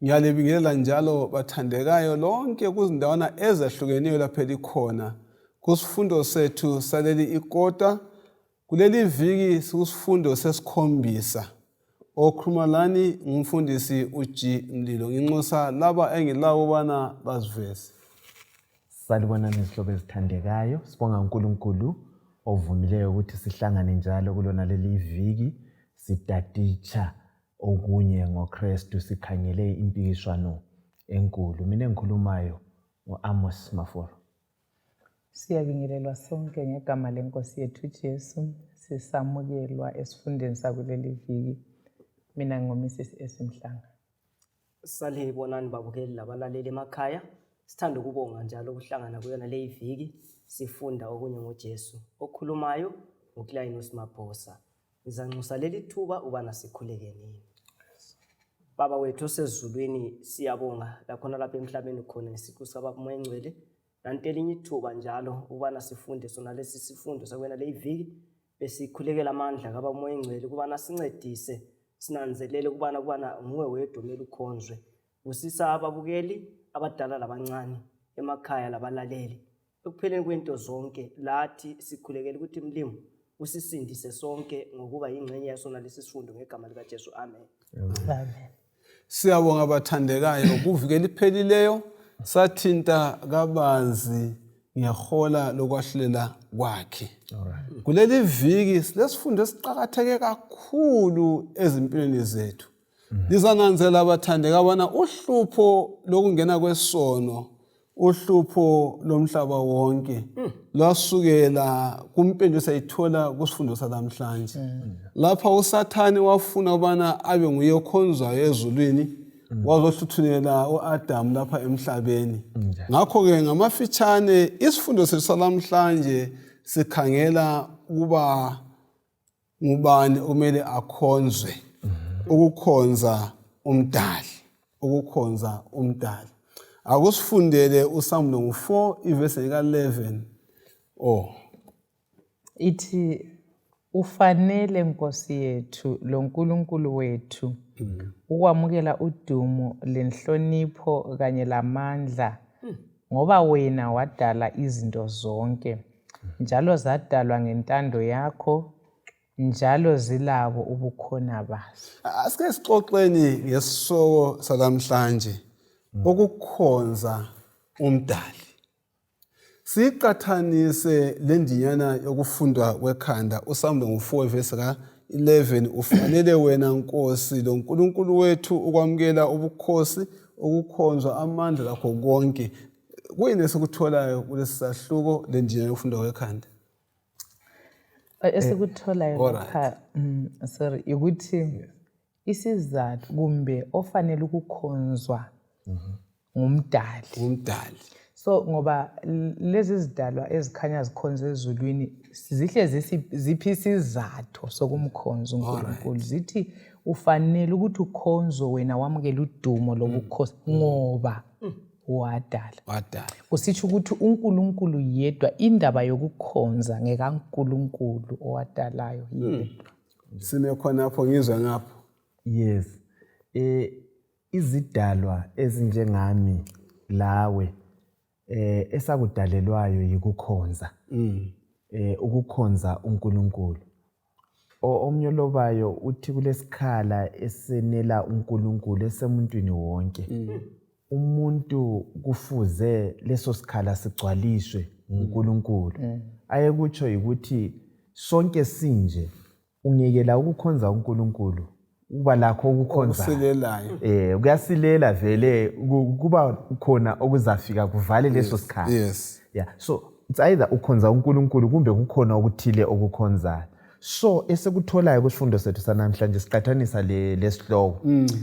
Ngiyalibingelela njalo bathandekayo lonke kuzindawana ezahlukeneyo lapha likhona. Kusifundo sethu saleli ikota, kuleli viki sikusifundo sesikhombisa. Okhuluma lani ngumfundisi Umdali. Nginxusa laba engilawo bana baziveze. Salibona nezihlobo ezithandekayo, sibonga uNkulunkulu ovumileyo ukuthi sihlangane njalo kulona leli viki sitaticha okunye ngoKristu sikhangele impikiswano enkulu. Mina engikhulumayo ngoAmos Maforo. Siyabingelelwa sonke ngegama lenkosi yethu Jesu, sisamukelwa esifundweni sakuleli viki. Mina ngomisi esimhlanga. Salibonani babukeli labalaleli emakhaya. Sithanda ukubonga njalo ukuhlangana kuyona le viki sifunda okunye ngoJesu. Okhulumayo uKlayinus Maphosa. Ngizanxusa leli thuba ubana sikhuleke nini. Baba wethu osezulwini siyabonga lakhona lapha emhlabeni khona ngesikho sabamoya engcwele. Nanti elinye ithuba njalo ubana sifunde sona lesi sifundo sakwena le viki besikhulekela amandla kabamoya engcwele kubana sincedise sinanzelele kubana nguwe wedwa omele ukhonzwe. Usisa ababukeli abadala labancane emakhaya labalaleli. Ekupheleni kwento zonke lathi sikhulekela ukuthi Mlimo usisindise sonke ngokuba ingxenye yasona lesi sifundo ngegama lika Jesu. Amen. Amen. Siyabonga bathandekayo kuvike liphelileyo sathinta kabanzi ngehola lokwahlela kwakhe. Kuleli viki silesifundo esiqhakatheke kakhulu ezimpilweni zethu. Lizananzela abathandeka bona uhlupho lokungena kwesono, uhlupho lomhlaba wonke lwasukela kumpendo sayithola kusifundo salamhlanje. Lapha uSathane wafuna ubana abe nguye okhonzwayo ezulwini, wazohluthulela uAdam lapha emhlabeni. Ngakho ke ngamafitshane isifundo sethu salamhlanje sikhangela ukuba ngubani omele akhonzwe. Ukukhonza Umdali, ukukhonza Umdali. Akusifundele uSamlo 4 ivesi ka11. Ithi ufanele Nkosi yethu lo Nkulunkulu wethu ukwamukela udumo lenhlonipho kanye lamandla ngoba wena wadala izinto zonke njalo zadalwa ngentando yakho njalo zilabo ubukhona bazo. Asike sixoxeni ngesoko salamhlanje ukukhonza Umdali. Siqathanise lendinyana yokufundwa kwekhanda uSamlo 4 verse ka11. Ufanele wena Nkosi lo Nkulunkulu wethu ukwamukela ubukhosi, ukukhonzwa, amandla lakho konke. Kuyini esikutholayo kulesi sahluko lendinyana yokufundwa kwekhanda? Esikutholayo lapha ukuthi isizathu kumbe ofanele ukukhonzwa ngumdali. So ngoba lezi zidalwa ezikhanya zikhonza ezulwini zihle ziphi isizathu sokumkhonza uNkulunkulu. Zithi ufanele ukuthi ukhonzwe wena wamukela udumo lobukhosi ngoba wadala. Kusitsho ukuthi uNkulunkulu yedwa indaba yokukhonza ngekaNkulunkulu owadalayo yedwa. Sime khonapho ngizwe ngapho. Yes. Izidalwa ezinjengami lawe esakudalelwayo yikukhonza. Ukukhonza uNkulunkulu. Omnyolobayo uthi kulesikhala esenela uNkulunkulu esemuntwini wonke. Umuntu kufuze leso sikhala sigcwaliswe uNkulunkulu. Ayekutsho ukuthi sonke sinje ungekela ukukhonza uNkulunkulu uba lakho ukukhonza kuyasilela vele kuba khona okuzafika kuvale leso sikhala. Yes. Yeah. So it's either ukhonza uNkulunkulu kumbe kukhona okuthile okukhonzayo. So esekutholayo kusifundo sethu sanamhlanje siqathanisa lesihloko.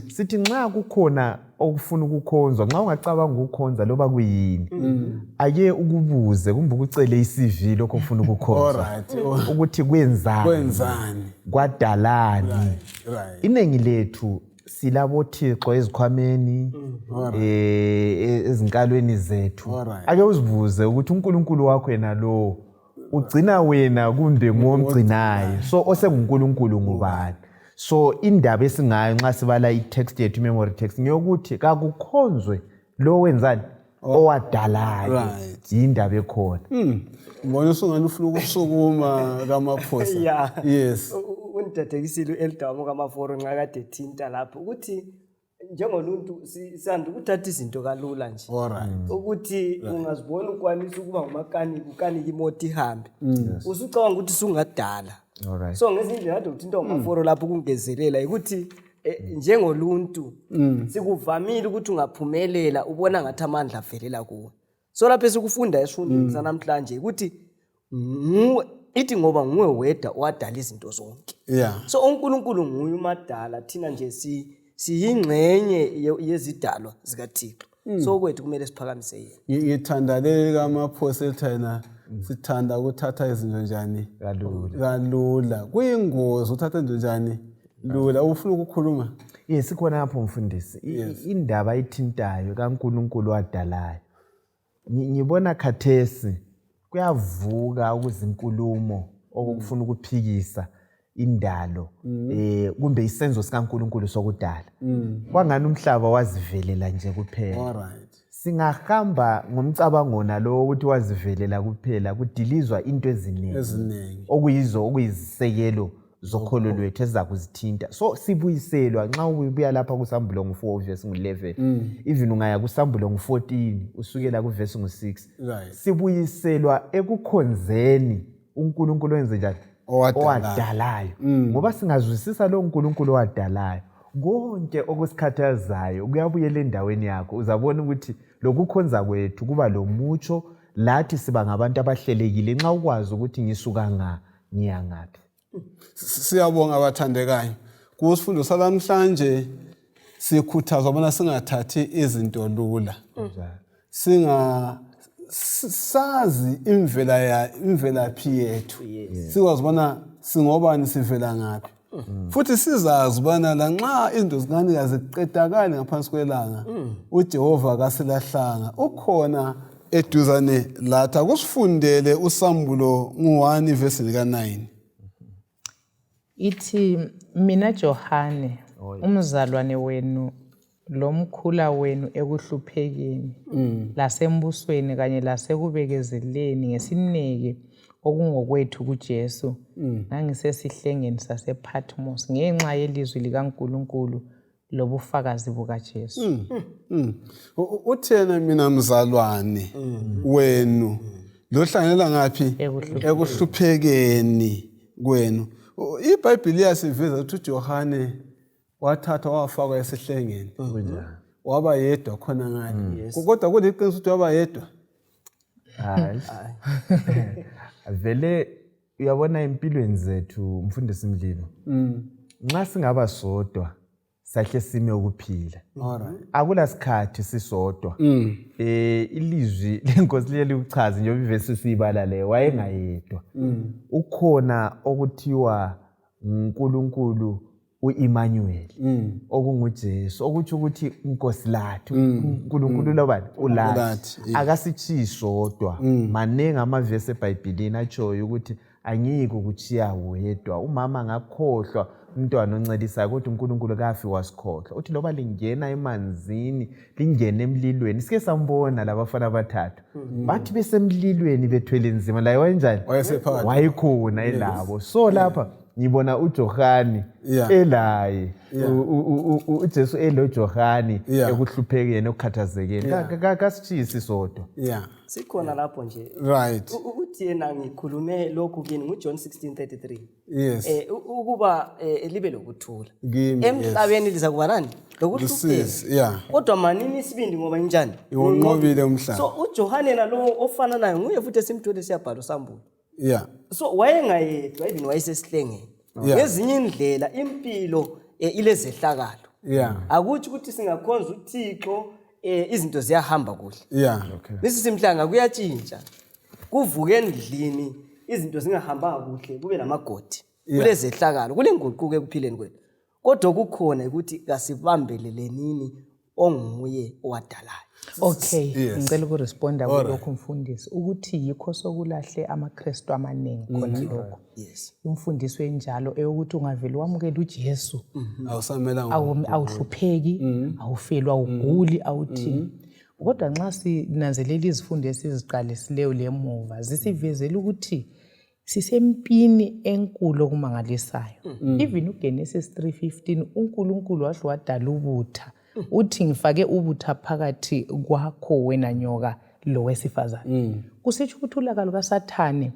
Sithi nxa kukhona okufuna ukukhonzwa, nxa ungacabanga ukukhonza loba kuyini, ake ukubuze kumbe ukucele iCV lokho ufuna ukukhonza. Ukuthi kwenzani? Kwadalani? Inengi lethu silabothixo ezikhwameni ezinkalweni zethu. Ake uzibuze ukuthi uNkulunkulu wakho yena lo ugcina wena kumbe ngomgcinayo. So osenguNkulunkulu ngubani? So indaba esingayo nxa sibala i-text yethu memory text ngiyokuthi kakukhonzwe lo wenzani owadalayo Right. indaba ekhona. Ngibona usungani ufuna ukusukuma kaMaphosa. Yeah. Yes. Undadekisile u-Elder wami kaMaforo nxa kade thinta lapho ukuthi njengoluntu sisanda ukuthatha izinto kalula nje. Alright. Ukuthi ungazibona ukwanisa ukuba ngumakaniki ukanike imoto ihambe. Usucabanga ukuthi sungadala. Alright. So ngezindlela kade uthinta uMaforo lapho kungezelela ukuthi njengoluntu sikuvamile ukuthi ungaphumelela ubona ngathi amandla avelela kuwe. So lapho sikufunda esifundweni sanamhlanje ukuthi ithi ngoba nguwe wedwa owadala izinto zonke. Yeah. So uNkulunkulu nguye umadala thina nje siyingxenye yezidalwa zikaThixo. So kwethu kumele siphakamise yena. Ngithanda le kaMaphosa ethina sithanda ukuthatha izinto njani kalula. Kuyingozi uthatha izinto njani lula. Ufuna ukukhuluma? Yes, sikhona lapho mfundisi. Indaba ithintayo kaNkulunkulu wadalayo. Ngibona khathesi kuyavuka ukuzinkulumo okufuna ukuphikisa indalo kumbe isenzo sikaNkulunkulu sokudala. Kwangani umhlaba wazivelela nje kuphela. Alright. Singahamba ngomcabango nalo ukuthi wazivelela kuphela kudilizwa into eziningi okuyizisekelo zokholo lwethu ezakuzithinta. So sibuyiselwa nxa ubuya lapha kuSambulo ngo4 verse 11 even ungaya kuSambulo ngo14 usukela ku verse ngo6 Right. sibuyiselwa ekukhonzeni uNkulunkulu wenze njani owadalayo ngoba singazwisisa lo uNkulunkulu owadalayo konke okusikhathazayo kuyabuyela endaweni yakho uzabona ukuthi lokukhonza kwethu kuba lomutsho lathi siba ngabantu abahlelekile nxa ukwazi ukuthi ngisuka ngiyangaphi. Siyabonga abathandekayo. Kusifundo salamhlanje sikhuthazwa bona singathathi izinto lula. Sazi imvelaphi yethu. Sikwazi bona singobani sivela ngaphi. Futhi sizazi bona la nxa izinto zingani aziqedakali ngaphansi kwelanga uJehova akasilahlanga ukhona eduzane latha. Kusifundele uSambulo ngo1 verse lika9. Ithi mina Johane umzalwane wenu lomkhula wenu ekuhluphekeni lasembusweni kanye lasekubekezeleni ngesineke okungokwethu kuJesu nangisesihlengeni sasePatmos ngenxa yelizwi likaNkulunkulu lobufakazi bukaJesu. Uthena mina mzalwane wenu lohlanganela ngaphi ekuhluphekeni kwenu. iBhayibheli iyasiveza ukuthi uJohane wathatha wafakwa esihlengeni waba yedwa khona ngani kodwa kuliqiniso ukuthi waba yedwa. Hayi. Vele uyabona empilweni zethu mfundisi Mdlilo. Nxa singaba sodwa sahle sime ukuphila. Akula sikhathi sisodwa. Ilizwi lenkosi liye liuchaza nje ivesi sibala le wayengayedwa. Ukhona okuthiwa uNkulunkulu uEmmanuel okunguJesu okuthi ukuthi inkosi lathu uNkulunkulu lobani ulathi akasichisodwa manenga amavesi eBhayibhelini atshoyo ukuthi angike ukuchiya wedwa umama ngakhohlwa umntwana oncedisayo kodwa uNkulunkulu kafi wasikhohlwa uthi loba lingena emanzini lingene emlilweni sike sambona labafana abathathu bathi besemlilweni bethwele nzima la wenjani wayikhona elabo so lapha ngibona uJohane elaye uJesu eloJohane ekuhluphekeni okukhathazekeni kasitshisi sodwa sikhona lapho nje right uthi yena ngikhulume lokhu kini nguJohn 16:33 yes ukuba libe lokuthula emhlabeni liza kuba nani lokuhlupheka kodwa manini isibindi ngoba njani unqobile umhlaba so uJohane nalo ofana naye nguye futhi esimthole siyabhala uSambulo so wayengayedwa even wayesesihlengeni ngezinye indlela impilo ilezehlakalo akuthi ukuthi singakhonza uThixo izinto ziyahamba kuhle bese simhlanga kuyatshintsha kuvuke endlini izinto zingahamba kuhle kube namagodi kulezehlakalo kulenguquko ekuphileni kwethu kodwa kukhona ukuthi kasibambelele nini onguye owadalayo. Okay, Yes. ngicela ukuresponda kulokho mfundisi ukuthi yikho sokulahle amaKristu amaningi khona lokho. Yes. Imfundiso enjalo eyokuthi ungavela wamukela uJesu awusamelanga awuhlupheki, awufelwa uguli, awuthini. Kodwa nxa sinanzelela izifundo esiziqalisileyo lemuva zisivezela ukuthi sisempini enkulu okumangalisayo. Even uGenesis 3:15 uNkulunkulu wahle wadala ubutha. Uthi ngifake ubutha phakathi kwakho wena nyoka lo wesifazane. Kusitsho ukuthi ulaka lukaSathane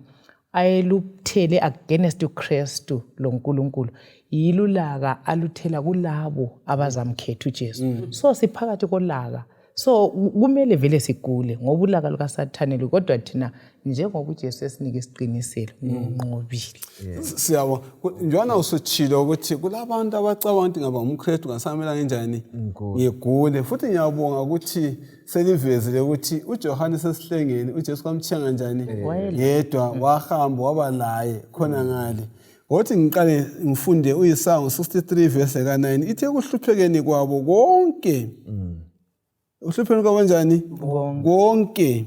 ayeluthele against uKristu lo nkulunkulu yilulaka aluthela kulabo abazamkhetha uJesu. So siphakathi kolaka. So kumele vele sigule ngoba ulaka lukaSathane kodwa thina njengoba uJesu esinika isiqiniselo unqobile. Siyabo njana usutshilo ukuthi kulabantu abacabanga ukuthi ngaba umKristu ngasamela kanjani ngigule futhi ngiyabonga ukuthi selivezile ukuthi uJohane sesihlengeni uJesu kwamthiya kanjani yedwa wahamba waba laye khona ngale. Ngothi ngiqale ngifunde uIsaya 63 verse ka9 ithe kuhluphekeni kwabo konke uhlupheni kwabanjani konke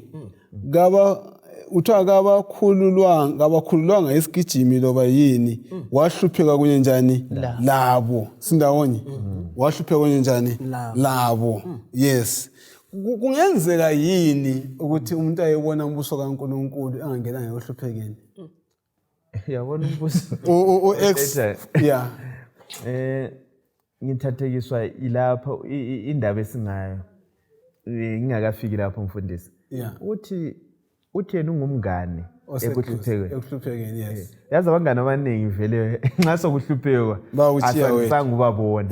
uthiwa kabakhululwanga isigijimi loba yini wahlupheka kunye njani labo sindawonye wahlupheka kunye njani labo. Yes, kungenzeka yini ukuthi umuntu ayebona umbuso kaNkulunkulu engangenanga ehluphekeni? Yabona umbuso yeah ngithathekiswa ilapha indaba esingayo ngingakafiki lapho mfundisi. Uthi yena ungumngane ekuhluphekeni. Yes, yazi abangane abaningi vele nxa sokuhluphekwa asisanga ubabona.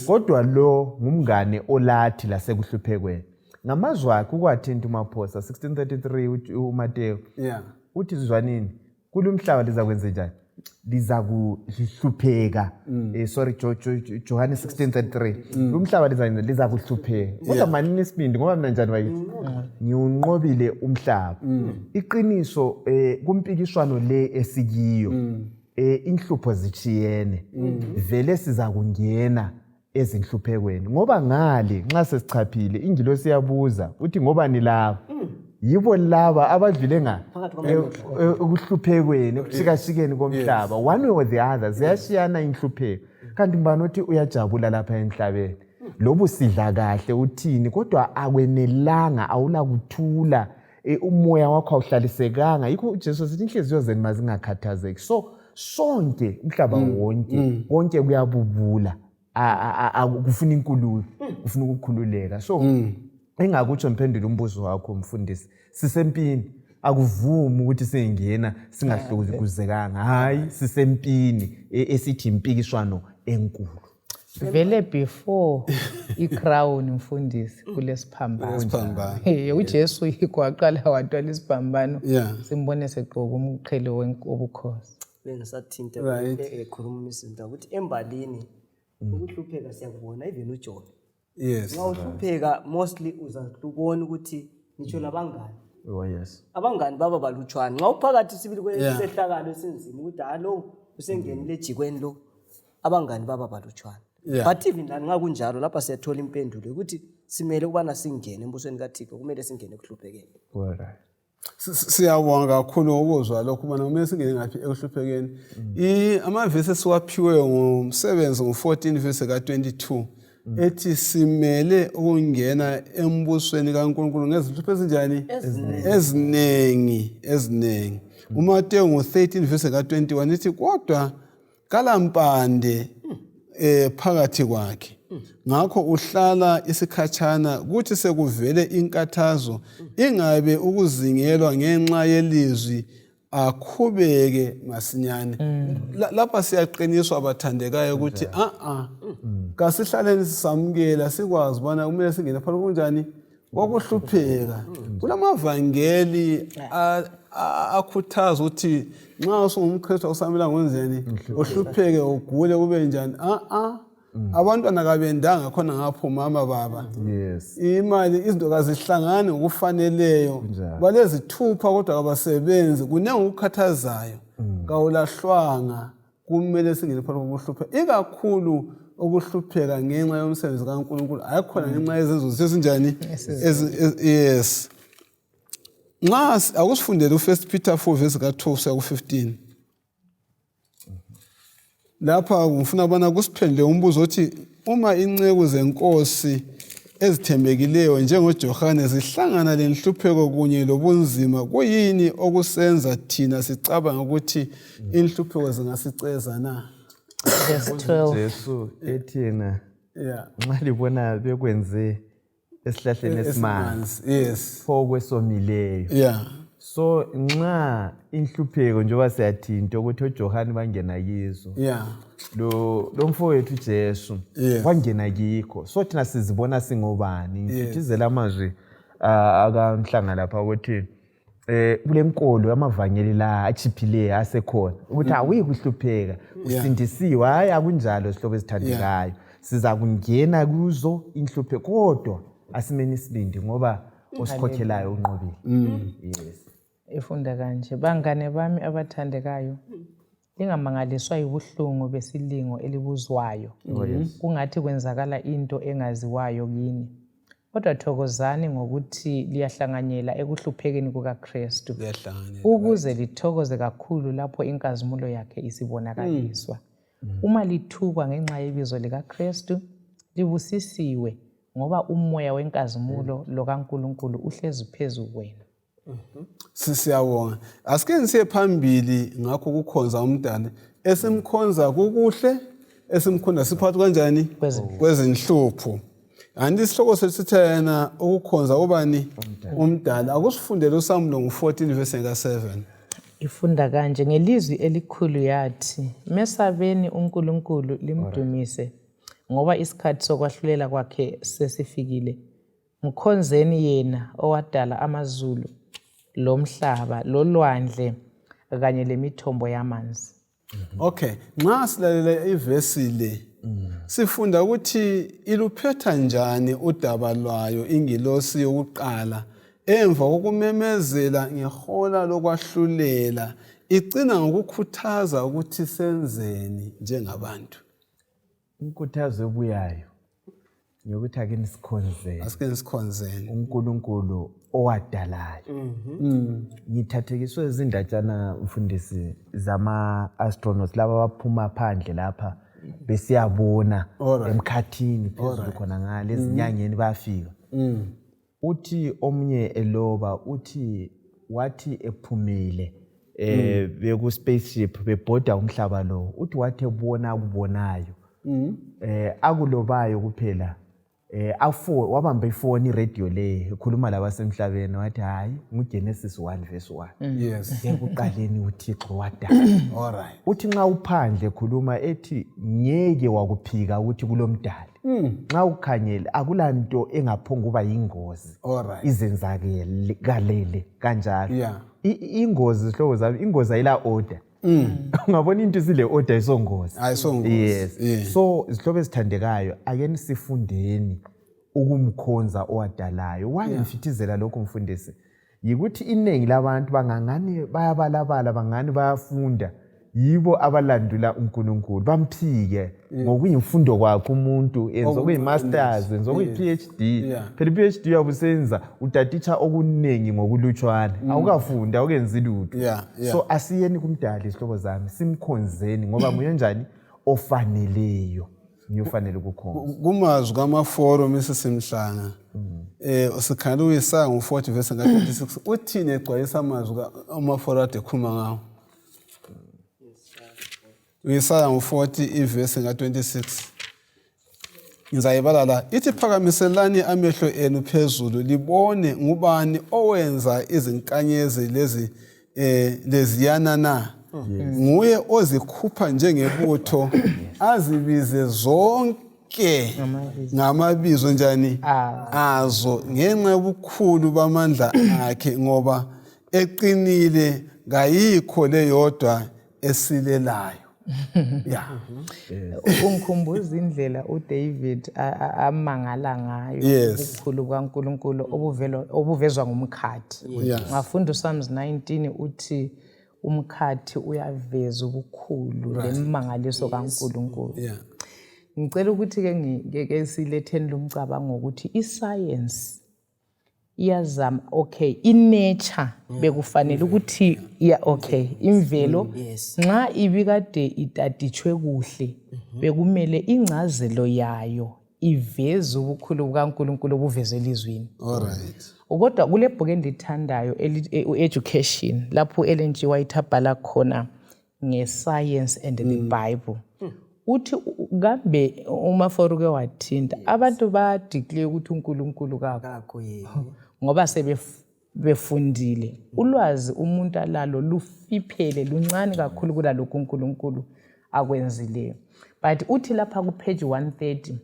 Kodwa lo ngumngane olathi lasekuhluphekweni ngamazwi akhe ukwathinta uMaphosa 16:33 uMateyu uthi zwanini kulumhlaba liza kwenza njani liza kuhlupheka. Johane 16:33 umhlaba liza kuhlupheka kodwa manini isibindi ngoba mina njani wayithi ngiunqobile umhlaba. Iqiniso kumpikiswano le esikiyo inhlupho zithiyene vele siza kungena ezinhluphekweni ngoba ngale nxa sesichaphile ingilosi siyabuza uthi ngoba ni laba yibo laba abadlule ukuhluphekweni ukushikashikeni komhlaba one way or the other ziyashiyana inhlupheko. Kanti mbani uthi uyajabula lapha emhlabeni lobu sidla kahle uthini kodwa akwenelanga awula kuthula umoya wakho awuhlalisekanga. Yikho uJesu sithi inhliziyo zenu mazingakhathazeki. So sonke umhlaba wonke kuyabubula akufuna inkulumo ufuna ukukhululeka. So engakutsho mphendula umbuzo wakho mfundisi sisempini akuvumi ukuthi singena singahlukuzekanga. Hayi sisempini esithi impikiswano enkulu. Vele before iCrown mfundisi kulesiphambano uJesu ikwaqala wathwala isiphambano simbone segqoka umqhele wobukhosi. Bengisathinta ekhuluma izinto ukuthi embalini ukuhlupheka siyakubona even uJohn. Yes, ngawuhlupheka mostly uzakubona ukuthi ngisho labangani. Yes, abangani baba balutshwana nxa uphakathi sibili kwesehlakalo esinzima ukuthi halo usengenile ejikweni lo abangani baba balutshwana. But even ngakunjalo lapha siyathola impendulo ukuthi simele ukubana singene embusweni kaThixo kumele singene ekuhluphekeni. Siyabonga kakhulu ukuzwa lokho mana kumele singene ngaphi ekuhluphekeni. Amavesi esiwaphiwe ngomsebenzi ngo14 verse ka22 ethi simele ukungena embusweni kaNkulunkulu ngezinhlupho ezinjani ezinengi. uMateyu ngo13 verse ka21 ithi kodwa kalampande phakathi kwakhe ngakho uhlala isikhatshana kuthi sekuvele inkathazo ingabe ukuzingelwa ngenxa yelizwi akhubeke masinyane. Lapha siyaqiniswa abathandekayo ukuthi kasihlaleni sisamukela sikwazi bona kumele singene phakathi kunjani wokuhlupheka. Kulamavangeli akhuthaza ukuthi nxa usungumKristu awusamela ngenzeni uhlupheke ugule kube njani. Abantwana kabendanga khona ngapho mama baba. Imali izinto kazihlangane ngokufaneleyo balezithupha kodwa abasebenzi kunenge ukukhathazayo kawulahlwanga kumele singene phakathi kokuhlupha ikakhulu ukuhlupheka ngenxa yomsebenzi kaNkulunkulu ayikhona ngenxa yezenzo sesinjani yes nxa akusifundele u1 Peter 4 verse ka12 kuya ku15 lapha ngifuna bona kusiphendule umbuzo othi uma inceku zenkosi ezithembekileyo njengoJohane zihlangana lenhlupheko kunye lobunzima kuyini okusenza thina sicabanga ukuthi inhlupheko zingasiceza na? Verse 12. Jesu ethina Yeah. nxa libona bekwenze esihlahleni esimanzi Yes. pho kwesomileyo. Yeah. So nxa inhlupheko njengoba siyathinta ukuthi oJohane bangena kizo. Yeah. Lo mfowethu Jesu Yes. wangena kikho. So thina sizibona singobani? Ngifithizela amazwi akamhlanga lapha ukuthi kulenkolo yamavangeli la achiphileyo asekhona ukuthi awuyikuhlupheka usindisiwe hayi akunjalo sihlobo esithandekayo siza kungena kuzo inhlupheko kodwa asimeni isibindi ngoba osikhokhelayo unqobile. Yes. Ifunda kanje bangane bami abathandekayo lingamangaliswa yibuhlungu besilingo elibuzwayo kungathi kwenzakala into engaziwayo kini kodwa thokozani ngokuthi liyahlanganyela ekuhluphekeni kukaKristu ukuze lithokoze kakhulu lapho inkazimulo yakhe isibonakaliswa. Uma lithukwa ngenxa yebizo likaKristu libusisiwe ngoba umoya wenkazimulo lokaNkulunkulu uhlezi phezu kwenu. Siyabonga. Asike nisiye phambili ngakho ukukhonza umdali. Esimkhonza kukuhle, esimkhonza siphakathi kanjani? Kwezinhlupho. Andi isihloko sethu yena ukukhonza ubani? Umdali. Akusifundele uSamulo 14 verse 7. Ifunda kanje ngelizwi elikhulu yathi mesabeni uNkulunkulu limdumise ngoba isikhathi sokwahlulela kwakhe sesifikile. Mkhonzeni yena owadala amazulu lomhlaba lolwandle kanye lemithombo yamanzi. Okay, nxa silalela ivesi le sifunda ukuthi iluphetha njani udaba lwayo ingilosi yokuqala emva kokumemezela ngehola lokwahlulela igcina ngokukhuthaza ukuthi senzeni njengabantu. Inkuthazo ebuyayo ngokuthi ake nisikhonzeni. Asike nisikhonzeni uNkulunkulu owadalayo. Ngithathekiswe izindatshana mfundisi zama-astronauts laba baphuma phandle lapha besiyabona emkhathini phezulu khona ngale ezinyangeni bayafika. Uthi omunye eloba uthi wathi ephumile beku spaceship bebhoda umhlaba lo uthi wathi ebona akubonayo akulobayo kuphela wabamba ifoni iradio le ekhuluma labasemhlabeni wathi hayi nguGenesis 1 verse 1. Yes. Ekuqaleni uThixo wadala. Alright. Uthi nxa uphandle ekhuluma ethi ngeke wakuphika ukuthi kulomdali. Nxa ukhangela akulanto engaphonga kuba yingozi. Alright. Izenzakele kalele kanjalo. Yeah. Ingozi sihlobo zami ingozi ayila order. Ungabona into isile order isongozi. Ayisongozi. Yes. Yeah. So isihlobo esithandekayo ake sifundeni ukumkhonza owadalayo. Wayemfithizela lokho mfundisi. Yikuthi iningi labantu bangangani bayabalabala bangani bayafunda yibo abalandula uNkulunkulu bamphike ngokuyimfundo kwakhe umuntu enza okuyi-masters enza okuyi-PhD phela i-PhD yabusenza utatitsha okuningi ngokulutshwana awukafunda awukenzi lutho. So asiyeni kumdali isihlobo zami simkhonzeni ngoba nguye njani ofaneleyo ngiyofanele ukukhonza. Kumazwi kama-forum esisimhlanga usikhala uyisaya ngo-40 verse 26 uthini egcwalisa amazwi ama-forum ade ekhuluma ngawo? Isaya ngo-40 ivesi nga-26 ngizayibala la ithi phakamiselani amehlo enu phezulu libone ngubani owenza izinkanyezi leziyana na nguye ozikhupha njengebutho azibize zonke ngamabizo njani azo ngenxa yobukhulu bamandla akhe ngoba eqinile ngayikho leyodwa esilelayo. Yeah. Ungikhumbuza indlela uDavid amangala ngayo ukukhulu kaNkulunkulu obuvezwa ngumkhathi. Ngafunda uPsalms 19 uthi umkhathi uyaveza ubukhulu lemangaliso kaNkulunkulu. ngicela ukuthi ke siletheni lumcabango ukuthi iscience iyazama inature bekufanele ukuthi imvelo nxa ibikade itaditshwe kuhle bekumele incazelo yayo iveze ubukhulu bukaNkulunkulu obuveze elizweni. Alright. Kodwa kule bhuku endithandayo education lapho Ellen G. White abhala khona nge-science and the Bible. Uthi kambe uMaforuke wathinta abantu badeclare ukuthi uNkulunkulu kakho ngoba sebefundile. Ulwazi umuntu alalo lufiphele luncane kakhulu kulalokho uNkulunkulu akwenzileyo. But uthi lapha ku page 130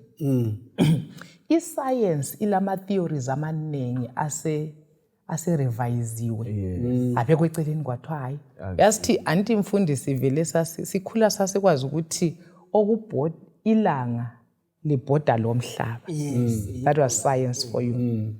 iscience ilama theories amaningi asereviziwe abekwe eceleni kwathiwa hayi yasithi anti mfundisi vele sikhula sasikwazi ukuthi ilanga libhoda lomhlaba. That was science for you.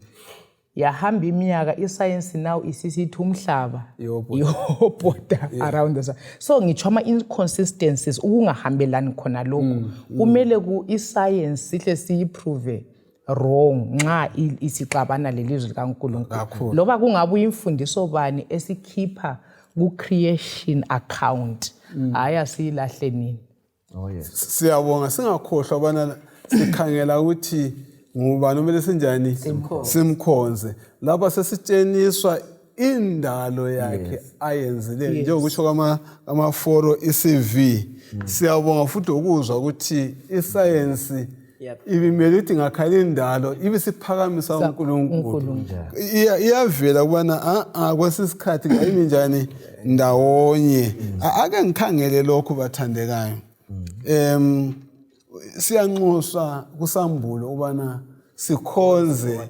Yahamba iminyaka iscience now isisithi umhlaba yobhoda around the sun. So ngitsho ama inconsistencies ukungahambelani khona lokho kumele iscience sihle siyiprove wrong nxa isixabana lelizwi likaNkulunkulu loba kungabe imfundiso bani esikhipha ku creation account haya silahle nini. Oh yes. Siyabonga singakhohlwa bana sikhangela ukuthi ngubani omele sinjani simkhonze lapha sesitsheniswa indalo yakhe ayenzile njengokusho kwama-4 iCV. Siyabonga futhi ukuzwa ukuthi iscience ibimele ukuthi ngakhala indalo ibisiphakamisa uNkulunkulu. Iyavela kubana kwesisikhathi ayimi njani ndawonye. Ake ngikhangele lokho bathandekayo. Siyanxuswa kusambulo ubana sikhonze.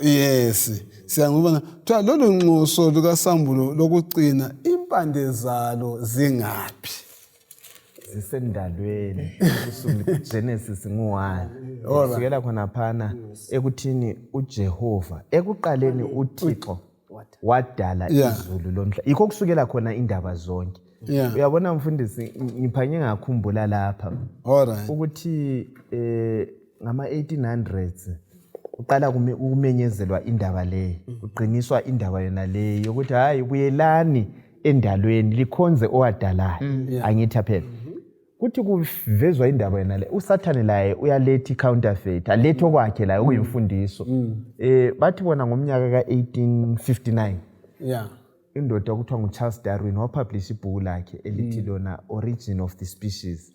Yes, siyanxuswa kuthiwa lolu nxuso lukasambulo lokugcina impande zalo zingaphi? Zisendalweni Genesis 1 kusukela khona phana ekuthini uJehova ekuqaleni uThixo wadala izulu lomhlaba yikho kusukela khona indaba zonke. Uyabona mfundisi ngiphanye ngakhumbula lapha ukuthi ngama 1800s uqala ukumenyezelwa indaba le uqiniswa indaba yona le yokuthi hayi buyelani endalweni likhonze owadalayo angithi phela kuthi kuvezwa indaba yona le uSathane laye uyaletha icounterfeit alethe okwakhe la okuyimfundiso bathi bona ngomnyaka ka1859 indoda okuthiwa nguCharles Darwin wapublish ibhuku lakhe elithi lona Origin of the Species.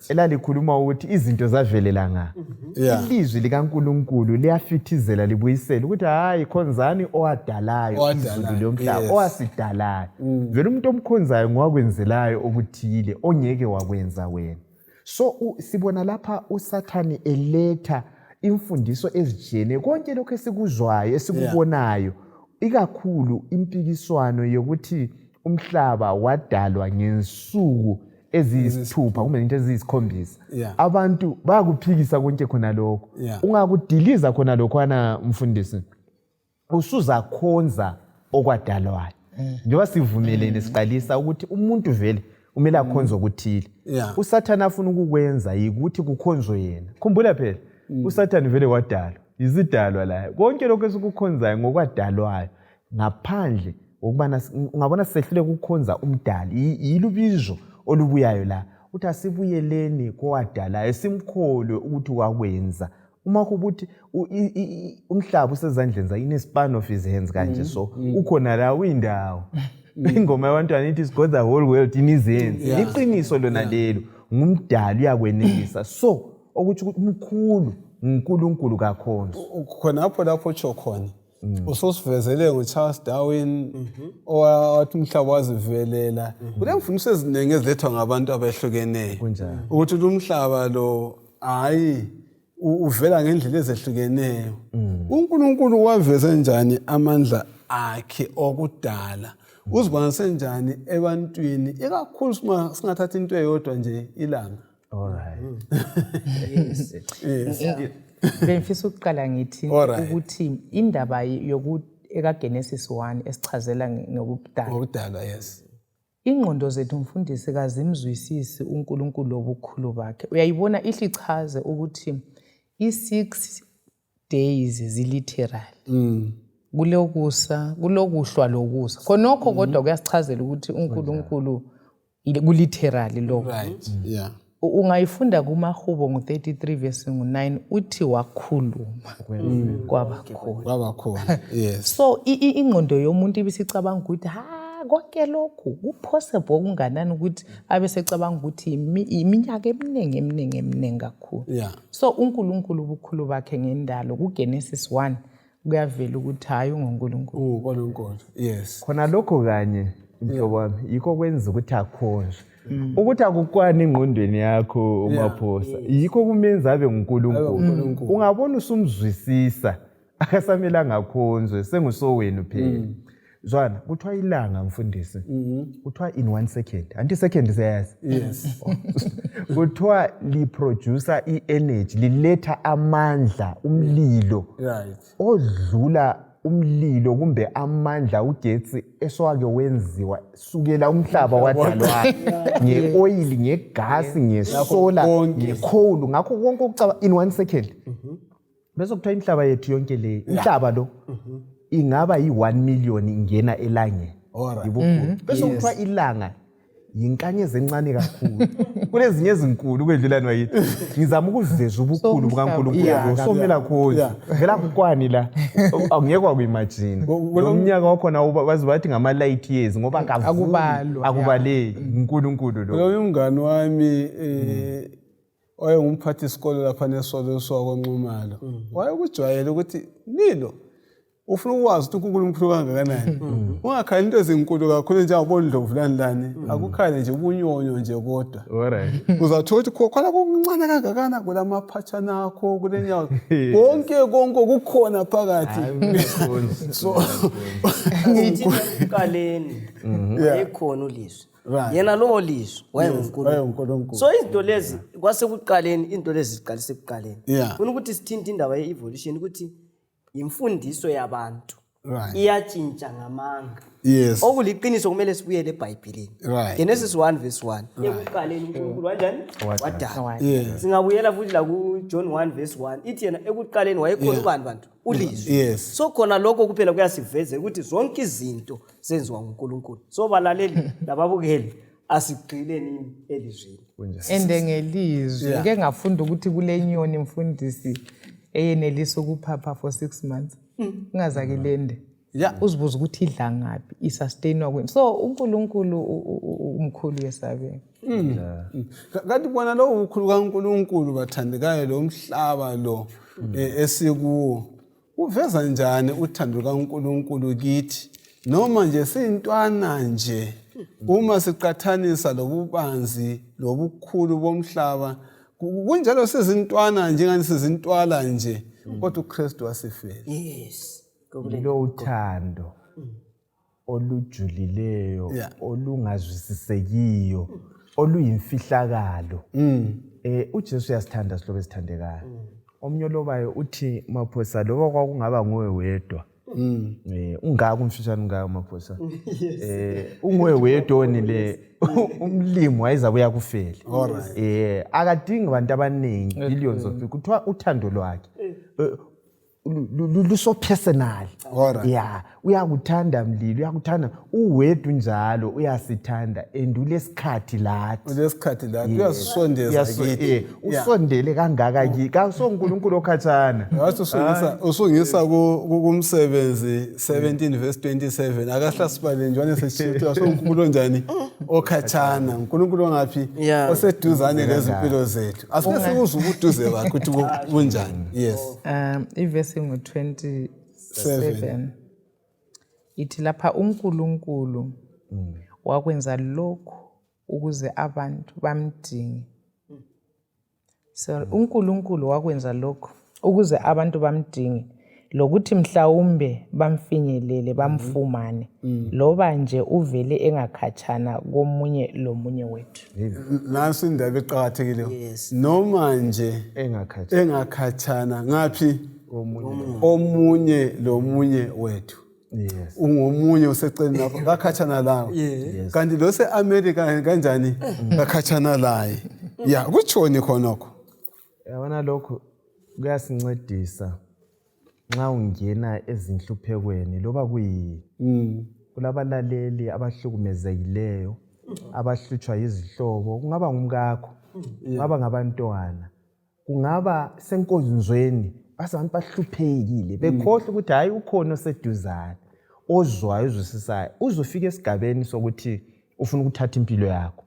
Elalikhuluma ukuthi izinto zavelela nga ilizwi likaNkulunkulu liyafithizela libuyisela ukuthi hayi khonzani owadalayo izulu lomhlaba owasidalayo vele umuntu omkhonzayo ngowakwenzelayo okuthile ongeke wakwenza wena. So sibona lapha uSathane eletha imfundiso ezijene konke lokho esikuzwayo esikubonayo ikakhulu impikiswano yokuthi umhlaba wadalwa ngensuku eziyisithupha kumbe into eziyisikhombisa. Abantu bayakuphikisa konke khona lokho. Ungakudiliza khona lokhwana mfundisi usuza khonza okwadalwayo. Njengoba sivumelene siqalisa ukuthi umuntu vele umele akhonze okuthile. uSathane afuna ukukwenza yikuthi kukhonzwe yena. Khumbula phela uSathane vele wadalwa izidalwa la konke lokho esikukhonzayo ngokwadalwayo ngaphandle ukubana ungabona sehlule ukukhonza umdali yilubizo olubuyayo la uthi asibuyeleni kowadalayo simkholwe ukuthi wakwenza uma kubuthi umhlaba usezandleni zakhe ine span of his hands kanje so ukhona la windawo ingoma yabantwana ithi God the whole world in his hands iqiniso lona lelo ngumdali uyakwenelisa so ukuthi umkhulu uNkulunkulu kakhonza khonapho lapho tsho khona usosivezele ngoCharles Darwin owathi umhlaba wazivelela kule mfundiso eziningi ezilethwa ngabantu abahlukeneyo ukuthi umhlaba lo hayi uvela ngendlela ezehlukeneyo uNkulunkulu waveza njani amandla akhe okudala uzibona senjani ebantwini ikakhulu singathatha into eyodwa nje ilanga. Bengifisa ukuqala ngithi ukuthi indaba eka Genesis 1 esichazela ngokudala ngokudala ingqondo zethu mfundisi kazimzwisisi uNkulunkulu obukhulu bakhe. Uyayibona ihle ichaze ukuthi i6 days ziliteral. Kulokusa, kulokuhlwa lokusa. Khonokho kodwa kuyasichazela ukuthi uNkulunkulu kuliteral lokho. Right. Yeah. Ungayifunda kumahubo ngo33 verse 9 uthi wakhuluma Kwaba khona. Yes. so ingqondo yomuntu ibisicabanga ukuthi konke lokhu kupossible okunganani ukuthi abesecabanga ukuthi iminyaka eminingi kakhulu. Yeah. So uNkulunkulu ubukhulu bakhe ngendalo kuGenesis 1 kuyavela ukuthi hayi unguNkulunkulu. uNkulunkulu. Yes. Khona lokho kanye mhlobo wami yikho kwenza ukuthi akhonjwe. Ukuthi akukwani engqondweni yakho umaphosa yikho kumenza abe nguNkulunkulu. Ungabona usumzwisisa akasamela ngakhonzwe sengusowenu phela. Zwana kuthiwa ilanga mfundisi. Kuthiwa in 1 second. Anti second siyazi. Yes. Kuthiwa liproducer i-energy liletha amandla umlilo. Right. Odlula umlilo kumbe amandla ugetsi eswake wenziwa sukela umhlaba wadalwa ngeoil ngegas ngesolar ngecoal ngakho konke ukucaba in 1 second. Bese kuthiwa imhlaba yethu yonke le imhlaba lo ingaba yi1 million ingena elangeni. Alright. Bese kuthiwa ilanga yinkanyezi encane kakhulu kunezinye ezinkulu kwedlulani wayithi ngizama ukuveza ubukhulu bukaNkulunkulu somela khona ngela kukwani la angeke kwakuimagine umnyaka wakhona bazi bathi ngama light years ngoba akubaleki uNkulunkulu lo. Lo umngani wami oyengumphathi isikole lapha nesolo sokonxumalo wayekujwayele ukuthi Nilo ufuna ukwazi ukuthi uNkulunkulu kangakanani. Ungakhali into ezinkulu kakhulu njengobondlovu lani akukhale nje ubunyonyo nje kodwa. Alright. Uzathola ukuthi khona kuncane kangakana kulamaphathana akho kulenyawo konke kukhona phakathi. So ngithi uqaleni ekhona ulizwe. Yena lo lizwe wayenguNkulunkulu. So izinto lezi kwasekuqaleni into lezi ziqalise ekuqaleni. Ufuna ukuthi sithinta indaba ye-evolution ukuthi imfundiso yabantu iyatshintsha ngamanga. Yes. Okuliqiniso kumele sibuyele eBhayibhelini. Genesis 1 verse 1. Ekuqaleni uNkulunkulu kanjani? Wadala. Singabuyela futhi la ku John 1 verse 1. Ithi yena ekuqaleni wayekhona ubani bantu? Ulizwe. Yes. So khona lokho kuphela kuyasivezela ukuthi zonke izinto senziwa nguNkulunkulu. So balaleli lababukeli asigqileni elizweni. Endengelizwe ke ngafunda ukuthi kulenyoni mfundisi eyenelisa ukuphapha for 6 months. Ungazakilende. Uzibuza ukuthi idla ngapi isustainwa kweni. So uNkulunkulu umkhulu yesabeni. Kanti bona lo ukhulu kaNkulunkulu bathandekayo lo mhlaba lo esikuwo uveza njani uthando kaNkulunkulu kithi noma nje sintwana nje uma siqathanisa lobubanzi lobukhulu bomhlaba kunjalo sizintwana njengani sizintwala nje kodwa uKristu wasifela. Yes. Lo uthando olujulileyo olungazwisisekiyo oluyimfihlakalo. uJesu uyasithanda sihlobo esithandekayo. Omnyolobayo uthi Maphosa lokho kwakungaba nguwe wedwa. Ungaka umfishane ungaka Maphosa. Unguwe wedwa le umlimo wayezabuya kufela. Akadingi abantu abaningi billions of people kuthiwa uthando lwakhe luso personal. Uyakuthanda mlilo uyakuthanda uwedwa njalo uyasithanda endulesikhathi lathi. Lesikhathi lathi uyasondeza kithi. Usondele kangaka ki kasoNkulunkulu okhathana. Usungisa kumsebenzi 17 verse 27 akahlasibaleni njalo sesithiwa soNkulunkulu njani okhathana uNkulunkulu ongapi oseduzane lezimpilo zethu. Asike sikuze ubuduze bakhe ukuthi kunjani. Yes. Iverse ngo27 ithi lapha uNkulunkulu wakwenza lokho ukuze abantu bamdinge. So uNkulunkulu wakwenza lokho ukuze abantu bamdinge lokuthi mhlawumbe bamfinyelele bamfumane loba nje uvele engakhatshana komunye lomunye wethu. Nansi indaba eqhakathekileyo. Noma nje engakhatshana ngapi omunye lomunye wethu. Yes. ungomunye useceleni lapho kakhatshana lawe kanti lo se-America kanjani kakhatshana laye kutshoni khonokho yabona lokho kuyasincedisa nxa ungena ezinhluphekweni loba kuyini kulabalaleli abahlukumezekileyo abahlutshwa yizihlobo kungaba ngumkakho kungaba ngabantwana kungaba senkonzweni abantu bahluphekile bekhohle ukuthi hayi ukhona oseduzane ozwayo uzwisisayo uzofika esigabeni sokuthi ufuna ukuthatha impilo yakho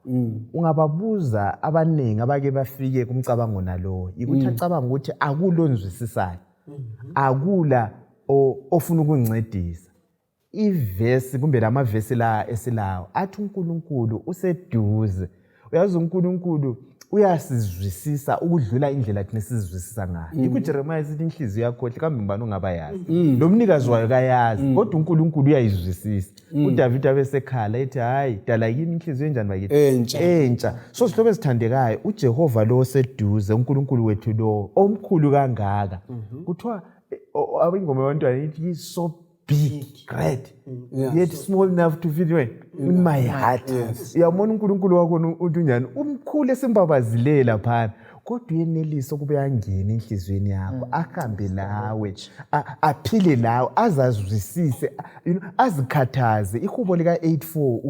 ungababuza abaningi abake bafike kumcabango nalowo ukuthi acabanga ukuthi akulonzwisisayo akula ofuna ukuncedisa ivesi kumbe lamavesi la esilawo athi uNkulunkulu useduze uyazi uNkulunkulu uyasizwisisa ukudlula indlela thina sizwisisa ngayo yikho Jeremiah sithi inhliziyo yakho kambe ngibani ongaba yazi lo mnikazi wayo kayazi kodwa uNkulunkulu uyayizwisisa uDavid abesekhala ethi hayi dala kimi inhliziyo enjani bakithi entsha so sihlobo esithandekayo uJehova lo oseduze uNkulunkulu wethu lo omkhulu kangaka kuthiwa abingoma yabantwana ithi so big, great, yet small enough to fit in my heart. Uyabona uNkulunkulu wakho uthunjani umkhulu esimbabazilela laphana kodwa uyenelisa ukube angene enhlizweni yakho ahambe lawe aphile lawe azazwisise azikhathaze ihubo lika 8:4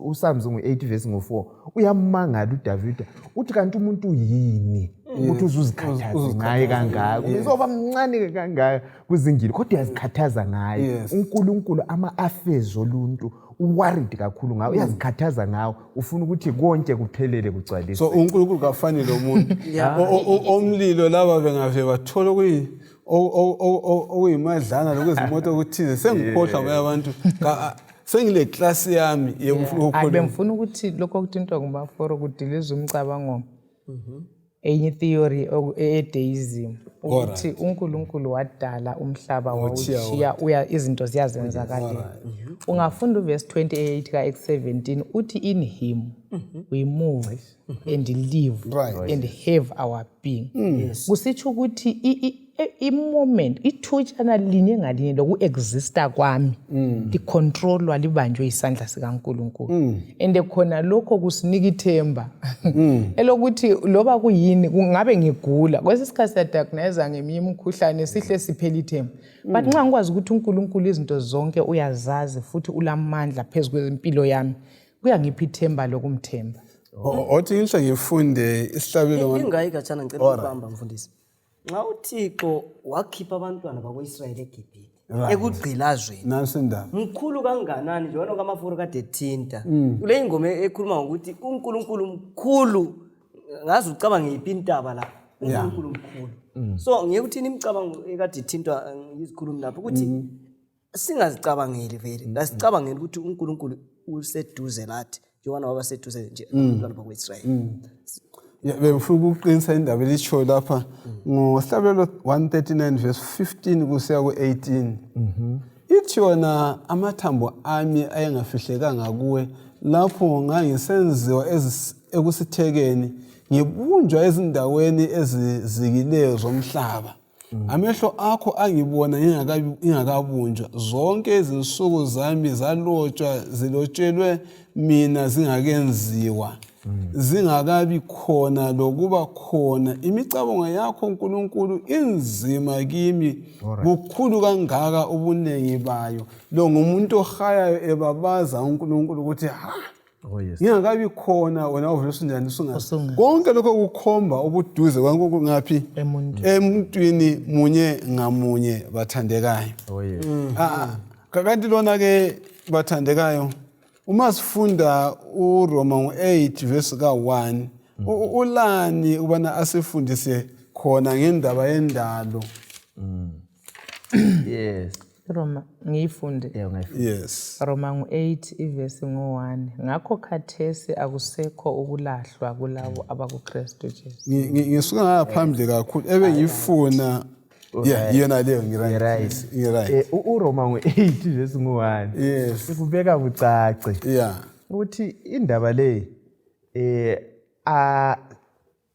uPsalms 8:4 uyamangala uDavid uthi kanti umuntu yini ukuthi uzuzikhathaza ngaye kangaka uzoba mncane kangaka kuzingili kodwa uyazikhathaza ngaye uNkulunkulu ama-affairs oluntu uworried kakhulu ngawe uyazikhathaza ngawe ufuna ukuthi konke kuphelele kugcwalise so uNkulunkulu kafanele umuntu omlilo laba bengave bathola okuyimadlana lokuzimoto ukuthize sengikhohlwa baye abantu sengile class yami bengifuna ukuthi lokho okuthintwa ngumaforo kudiliza umcabango enye theory edeism ukuthi uNkulunkulu wadala umhlaba wawushiya izinto ziyazenzakalela ungafunda uverse 28 ka-Acts 17 uthi in him we move and live and have our being kusitsho ukuthi i-moment ithutshana linye ngalinye loku-exista kwami licontrolwa libanjwe isandla sikaNkulunkulu and khona lokho kusinika ithemba elokuthi loba kuyini kungabe ngigula kwesikhathi siyadiagnosa ngeminye imikhuhlane sihle siphela ithemba but nxa ngikwazi ukuthi uNkulunkulu izinto zonke uyazazi futhi ulamandla phezu kwempilo yami kuyangipha ithemba lokumthemba othi ngisho ngifunde isihlabelo ingayi kathana ngicela ukubamba mfundisi nxa uThixo wakhipha abantwana bakwa-Israyeli eGibhithe ekugqilazweni nasindaba mkhulu kanganani njalo kamafuro kade thinta kule ingoma ekhuluma ngokuthi uNkulunkulu mkhulu ngazi ucabanga ngiphi intaba la uNkulunkulu mkhulu so ngiyekuthini imicabango ekade thintwa ngizikhulumi lapho ukuthi singazicabangeli vele ngasicabangela ukuthi uNkulunkulu useduze lathi njengoba wabaseduze nje abantwana bakwa-Israyeli bengifuna ukuqinisa indaba elitsho lapha ngohlabelo 139 verse 15 kusiya ku-18 ithi yona amathambo ami ayengafihlekanga kuwe lapho ngangisenziwa ekusithekeni ngibunjwa ezindaweni ezizikileyo zomhlaba amehlo akho angibona ngingakabunjwa zonke izinsuku zami zalotshwa zilotshelwe mina zingakenziwa zingakabi khona lokuba khona imicabango yakho nkulunkulu inzima kimi bukhulu kangaka ubunengi bayo lo ngumuntu ohayayo ebabaza unkulunkulu ukuthi ngingakabi khona wena uvela njani konke lokho kukhomba ubuduze kwaNkulunkulu ngaphi emuntwini munye ngamunye bathandekayo kanti lona ke bathandekayo uma sifunda uRoma 8 verse ka1 ulani ubana asifundise khona ngendaba yendalo yes Roma ngiyifunde yes Roma 8 ivesi 1 ngakho khathesi akusekho ukulahlwa kulabo abakuKristu Jesu ngisuka ngaphambili kakhulu ebengifuna yona leyo ngiright uRoma 8 verse 1 yes sikubeka bucace ukuthi indaba le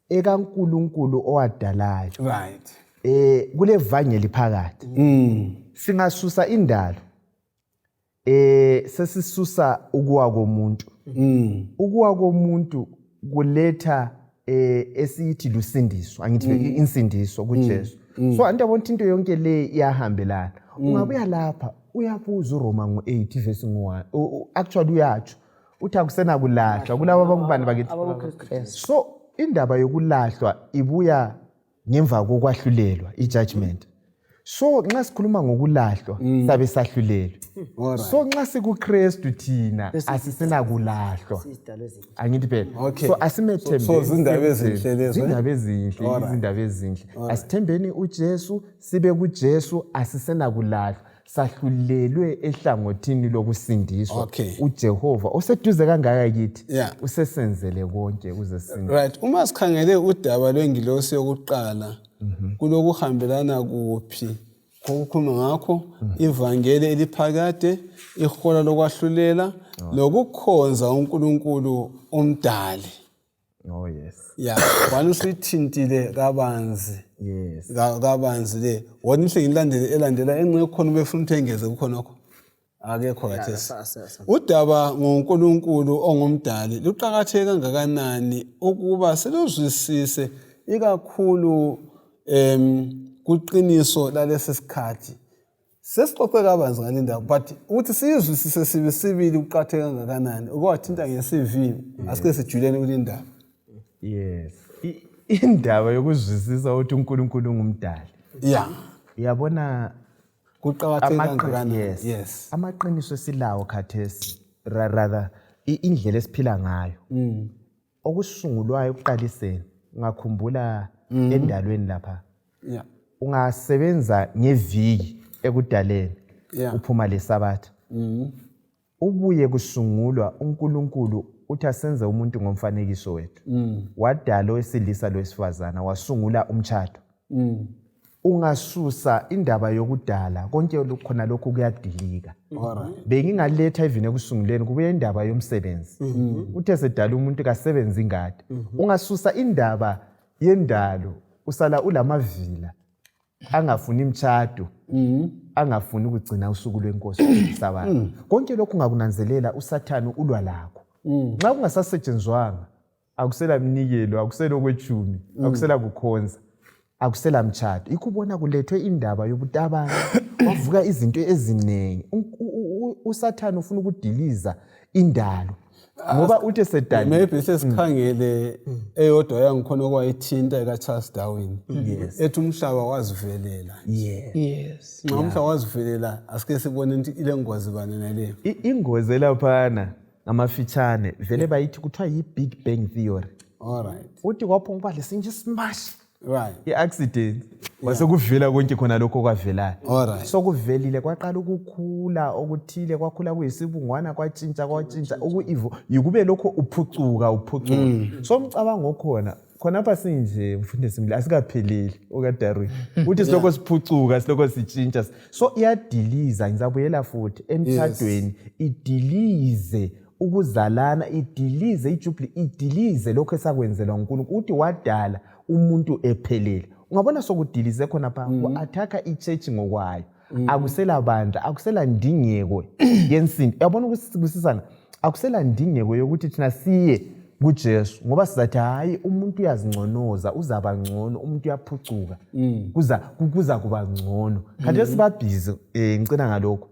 ekaNkulunkulu owadalayo right kule vangeli phakathi singasusa indalo sesisusa ukuwa komuntu ukuwa komuntu kuletha esiyithi lusindiso angithi insindiso kuJesu so andabona into yonke le iyahambelana ungabuya lapha uyabuza uRoma ngo8 verse 1 actually uyatsho uthi akusena kulahlwa kulabo abangubani bakithi so indaba yokulahlwa ibuya ngemva kokwahlulelwa ijudgment so nxa sikhuluma ngokulahlwa sabe sahlulelwe so nxa sikuKristu thina asisena kulahlwa angithi phela so asimethembe so izindaba ezinhle lezo izindaba ezinhle asithembeni uJesu sibe kuJesu asisena kulahlwa sahlulelwe ehlangothini lokusindiswa uJehova oseduze kangaka kithi usesenzele konke kuze sinde right uma sikhangele udaba lwengilosi yokuqala kulokuhambelana kuphi kokukhuluma ngakho ivangeli eliphakade ihola lokwahlulela lokukhonza uNkulunkulu umdali wani usithintile kabanzi kabanzi le wona ngilandele elandela engeke khona ubefuna uthengeze kukhonokho akekho kathesi udaba ngoNkulunkulu ongumdali luqhakatheke kangakanani ukuba selozwisise ikakhulu kuqiniso lalesi sikhathi sesixoxe kabanzi ngalinda but uthi sizwisise sibili uqhatheke kangakanani ukwathinta ngesivini asike sijulene kulindaba indaba yokuzwisisa ukuthi uNkulunkulu ungumdali uyabona kuqhakatheke kangakanani amaqiniso esilawo khathesi rather indlela esiphila ngayo okusungulwayo ukuqaliseni ngakhumbula endalweni lapha ungasebenza ngeviki ekudaleni uphuma le Sabbath ubuye kusungulwa uNkulunkulu uthi asenze umuntu ngomfanekiso wethu wadala owesilisa lowesifazana wasungula umtshado ungasusa indaba yokudala konke khona lokho kuyadilika bengingaletha even ekusunguleni kubuye indaba yomsebenzi uthe sedala umuntu kasebenzi ingadi ungasusa indaba yendalo usala ulamavila angafuni imtshado angafuni ukugcina usuku lwenkosi uSabbath konke lokho ungakunanzelela uSathane ulwa lakho nxa kungasasetshenzwanga akusela mnikelo akusela okwechumi akusela kukhonza akusela mtshado ikubona kulethwe indaba yobutabana wavuka izinto ezinengi uSathane ufuna ukudiliza indalo ngoba uthe sedali maybe sesikhangele eyodwa yangikhona okwayithinta ekaCharles Darwin ethi umhlaba wazivelela nxa umhlaba wazivelela asike sibone into ile ngozi bani naleyo ingozi laphana ngamafitshane vele bayithi kuthiwa yi-Big Bang Theory uthi kwaphuma ubale sinje smash i-accident wasekuvela konke khona lokho kwavelayo sokuvelile kwaqala ukukhula okuthile kwakhula kuyisibungwana kwatshintsha okuivo yikube lokho uphucuka so umcabango khona apha sinje mfundisi mli asikapheleli okaDarwin uthi siloko siphucuka siloko sitshintsha so iyadiliza ngizabuyela futhi emtshadweni idilize ukuzalana idilize ijubile idilize lokho esakwenzelwa uNkulunkulu uthi wadala umuntu ephelele ungabona sokudilize khona pha ku-athaka ichurch ngokwayo akusela bandla akusela ndingeko yensinto uyabona ukusisana akusela ndingeko yokuthi thina siye kuJesu ngoba sizathi hayi umuntu uyazingconoza uzaba ngcono umuntu uyaphucuka kuza kuba ngcono kanti sibabhizi ngicina ngalokho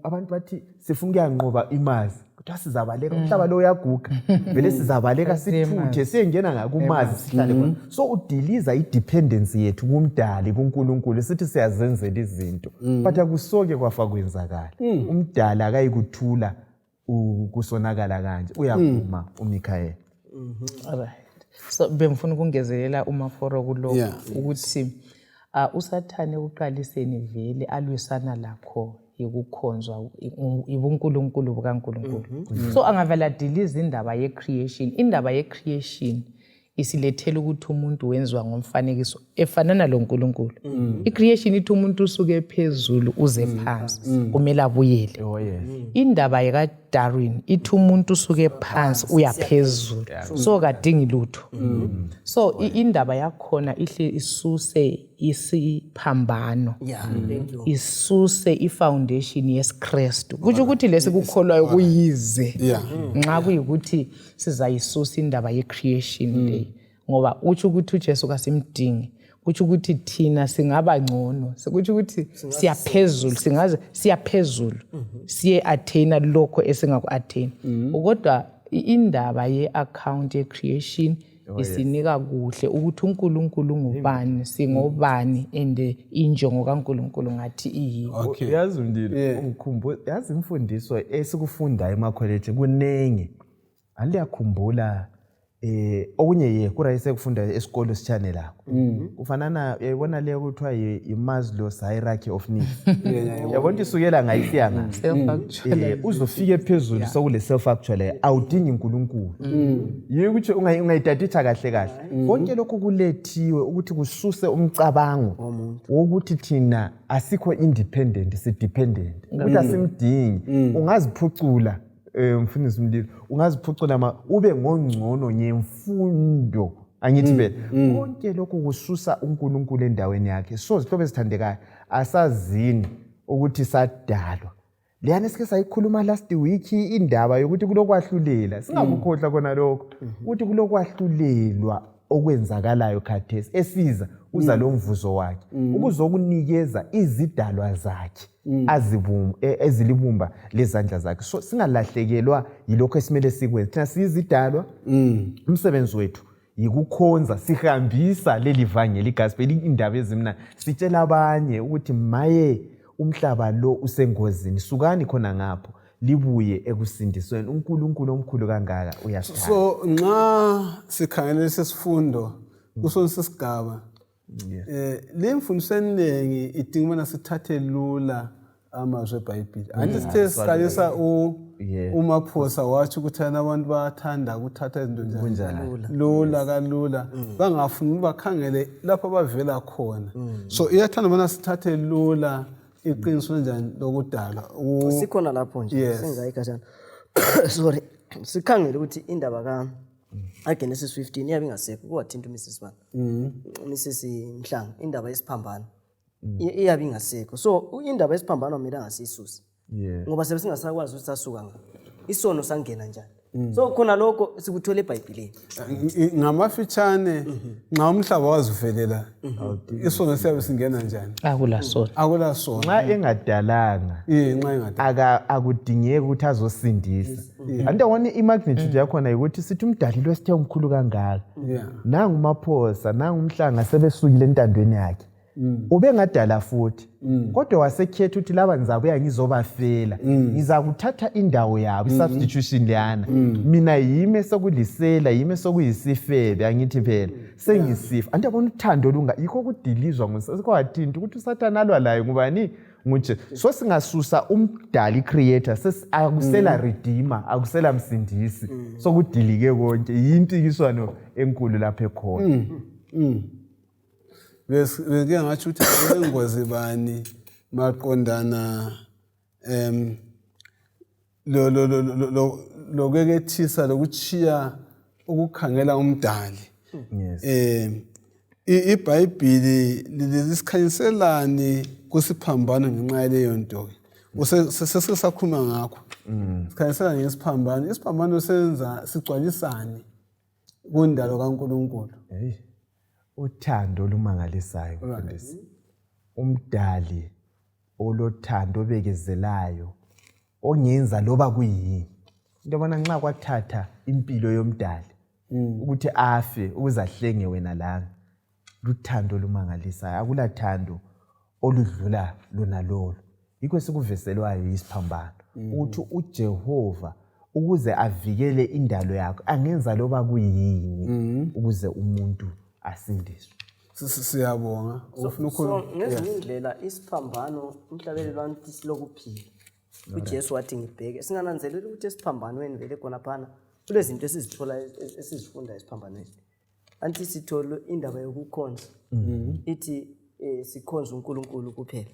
abantu bathi sifuna ukuyanqoba imazi kuthiwa sizabaleka umhlaba lo uyaguga vele sizabaleka sithuthe siyengena ngakumazi sihlale khona so udiliza i-dependency yethu kumdali kuNkulunkulu sithi siyazenzela izinto but akusoke kwafa kwenzakala umdala akayikuthula kusonakala kanje uyaphuma uMichael alright so bengifuna ukungezelela umaforo kuloko ukuthi uSathane uqaliseni vele alwisana lakho yokukhonzwa ibuNkulunkulu bukaNkulunkulu so angavela diliza indaba ye-creation isilethela ukuthi umuntu wenziwa ngomfanekiso efanana loNkulunkulu i-creation ithi umuntu usuke phezulu uze phansi kumele abuyele indaba yakaDarwin ithi umuntu usuke phansi uya phezulu so kadingi lutho so indaba yakhona ihle isuse isiphambano Yeah, thank you. isuse ifoundation yesiKristu kutsho ukuthi lesikukholwayo kuyize nxa kuyikuthi sizayisusa indaba ye-creation day ngoba utsho ukuthi uJesu kasimdingi kutsho ukuthi thina singaba ngcono kutsho ukuthi siyaphezulu siyaphezulu siye attain lokho esingaku-attain kodwa indaba ye-account ye-creation isinika kuhle ukuthi uNkulunkulu ngubani singobani and injongo kaNkulunkulu ngathi iyini. Yazi Umdali ungikhumbuza yazi imfundiso esikufunda emakholeji kunenge aliyakhumbula okunye kurayise kufunda esikolo sitshane lakho kufanana yayibona le kuthiwa i-Maslow's hierarchy of needs yabona isukela ngayisiya ngayo uzofika phezulu sokule self actualize awudingi uNkulunkulu yikuthi ungayidaditha kahle kahle konke lokho kulethiwe ukuthi kususe umcabango wokuthi thina asikho independent si dependent ukuthi asimdingi ungaziphucula mfundisi Umdali ungaziphucula ube ngongcono ngemfundo angithi phela konke lokho kususa uNkulunkulu endaweni yakhe so zihlobo ezithandekayo asazini ukuthi sadalwa leyana sike sayikhuluma last week indaba yokuthi kulokwahlulela singakukhohlwa kona lokho ukuthi kulokwahlulela okwenzakalayo khathesi esiza uza lo mvuzo wakhe ukuzokunikeza izidalwa zakhe ezilibumba lezandla zakhe so singalahlekelwa yilokho esimele sikwenze thina sizidalwa umsebenzi wethu yikukhonza sihambisa leli vangeli gospel indaba ezimna sitshela abanye ukuthi maye umhlaba lo usengozini sukani khona ngapho libuye ekusindisweni uNkulunkulu omkhulu kangaka uyasithanda so nxa sikhangele sesifundo kusona sesigaba le mfundiso eningi idinga bona sithathe lula amazwi eBhayibheli anti sithe siqalisa uMaphosa wathi ukuthi abantu bayathanda ukuthatha izinto njani lula kalula bangafuni bakhangele lapho abavela khona so iyathanda bona sithathe lula iqiniso njani lokudala sikhona lapho nje sengayikashana sorry sikhangele ukuthi indaba Genesis 15 iyabe ingasekho kuwathinta uMrs Bani Mrs Mhlanga indaba yesiphambano iyabe ingasekho so indaba yesiphambano mina ngasisusa ngoba sebesingasakwazi ukuthi sasuka ngayo isono sangena njani so khona lokho sikuthola eBhayibhelini ngamafitshane nxa umhlaba wazivelela isono siyabe singena njani akula sona nxa engadalanga akudingeki ukuthi azosindisa andawona imagnitude yakhona ukuthi sithi umdali lwesithe umkhulu kangaka nangu uMaphosa nangu uMhlanga sebesukile entandweni yakhe ubengadala futhi kodwa wasekhetha ukuthi laba nizabuya ngizobafela ngizakuthatha indawo yabo substitution leyana mina yime sokulisela yime sokuyisifebe angithi phela sengisifa andabona uthando lunga yikho kudilizwa ngosikwathini ukuthi uSathane alwa layo ngubani ngutshe so singasusa umdali creator akusela redeemer akusela msindisi sokudilike konke yintikiswano enkulu lapha ekhona bese ngathi ukuthi kulengozi bani maqondana lokekethisa lokuchiya ukukhangela umdali iBhayibheli lisikhanyiselani kusiphambano ngenxa leyo nto sesisakhuluma ngakho sikhanyisela ngesiphambano isiphambano senza sigcwalisane kundalo kaNkulunkulu uthando olumangalisayo mfundisi umdali olothando obekezelayo ongenza loba kuyini into yabona nxa kwathatha impilo yomdali ukuthi afe ukuzahlenge wena lana luthando olumangalisayo akulathando oludlula lona lolo yikho sikuveselwayo isiphambano ukuthi uJehova ukuze avikele indalo yakho angenza loba kuyini ukuze umuntu asindiswe siyabonga ufuna ukukhuluma ngezinye indlela isiphambano umhlabelelo wanti silokuphila uJesu wathi ngibheke singananzelela ukuthi esiphambanweni vele khona phana kulezinto esizithola esizifunda esiphambanweni anti sithole indaba yokukhonza ithi sikhonza uNkulunkulu kuphela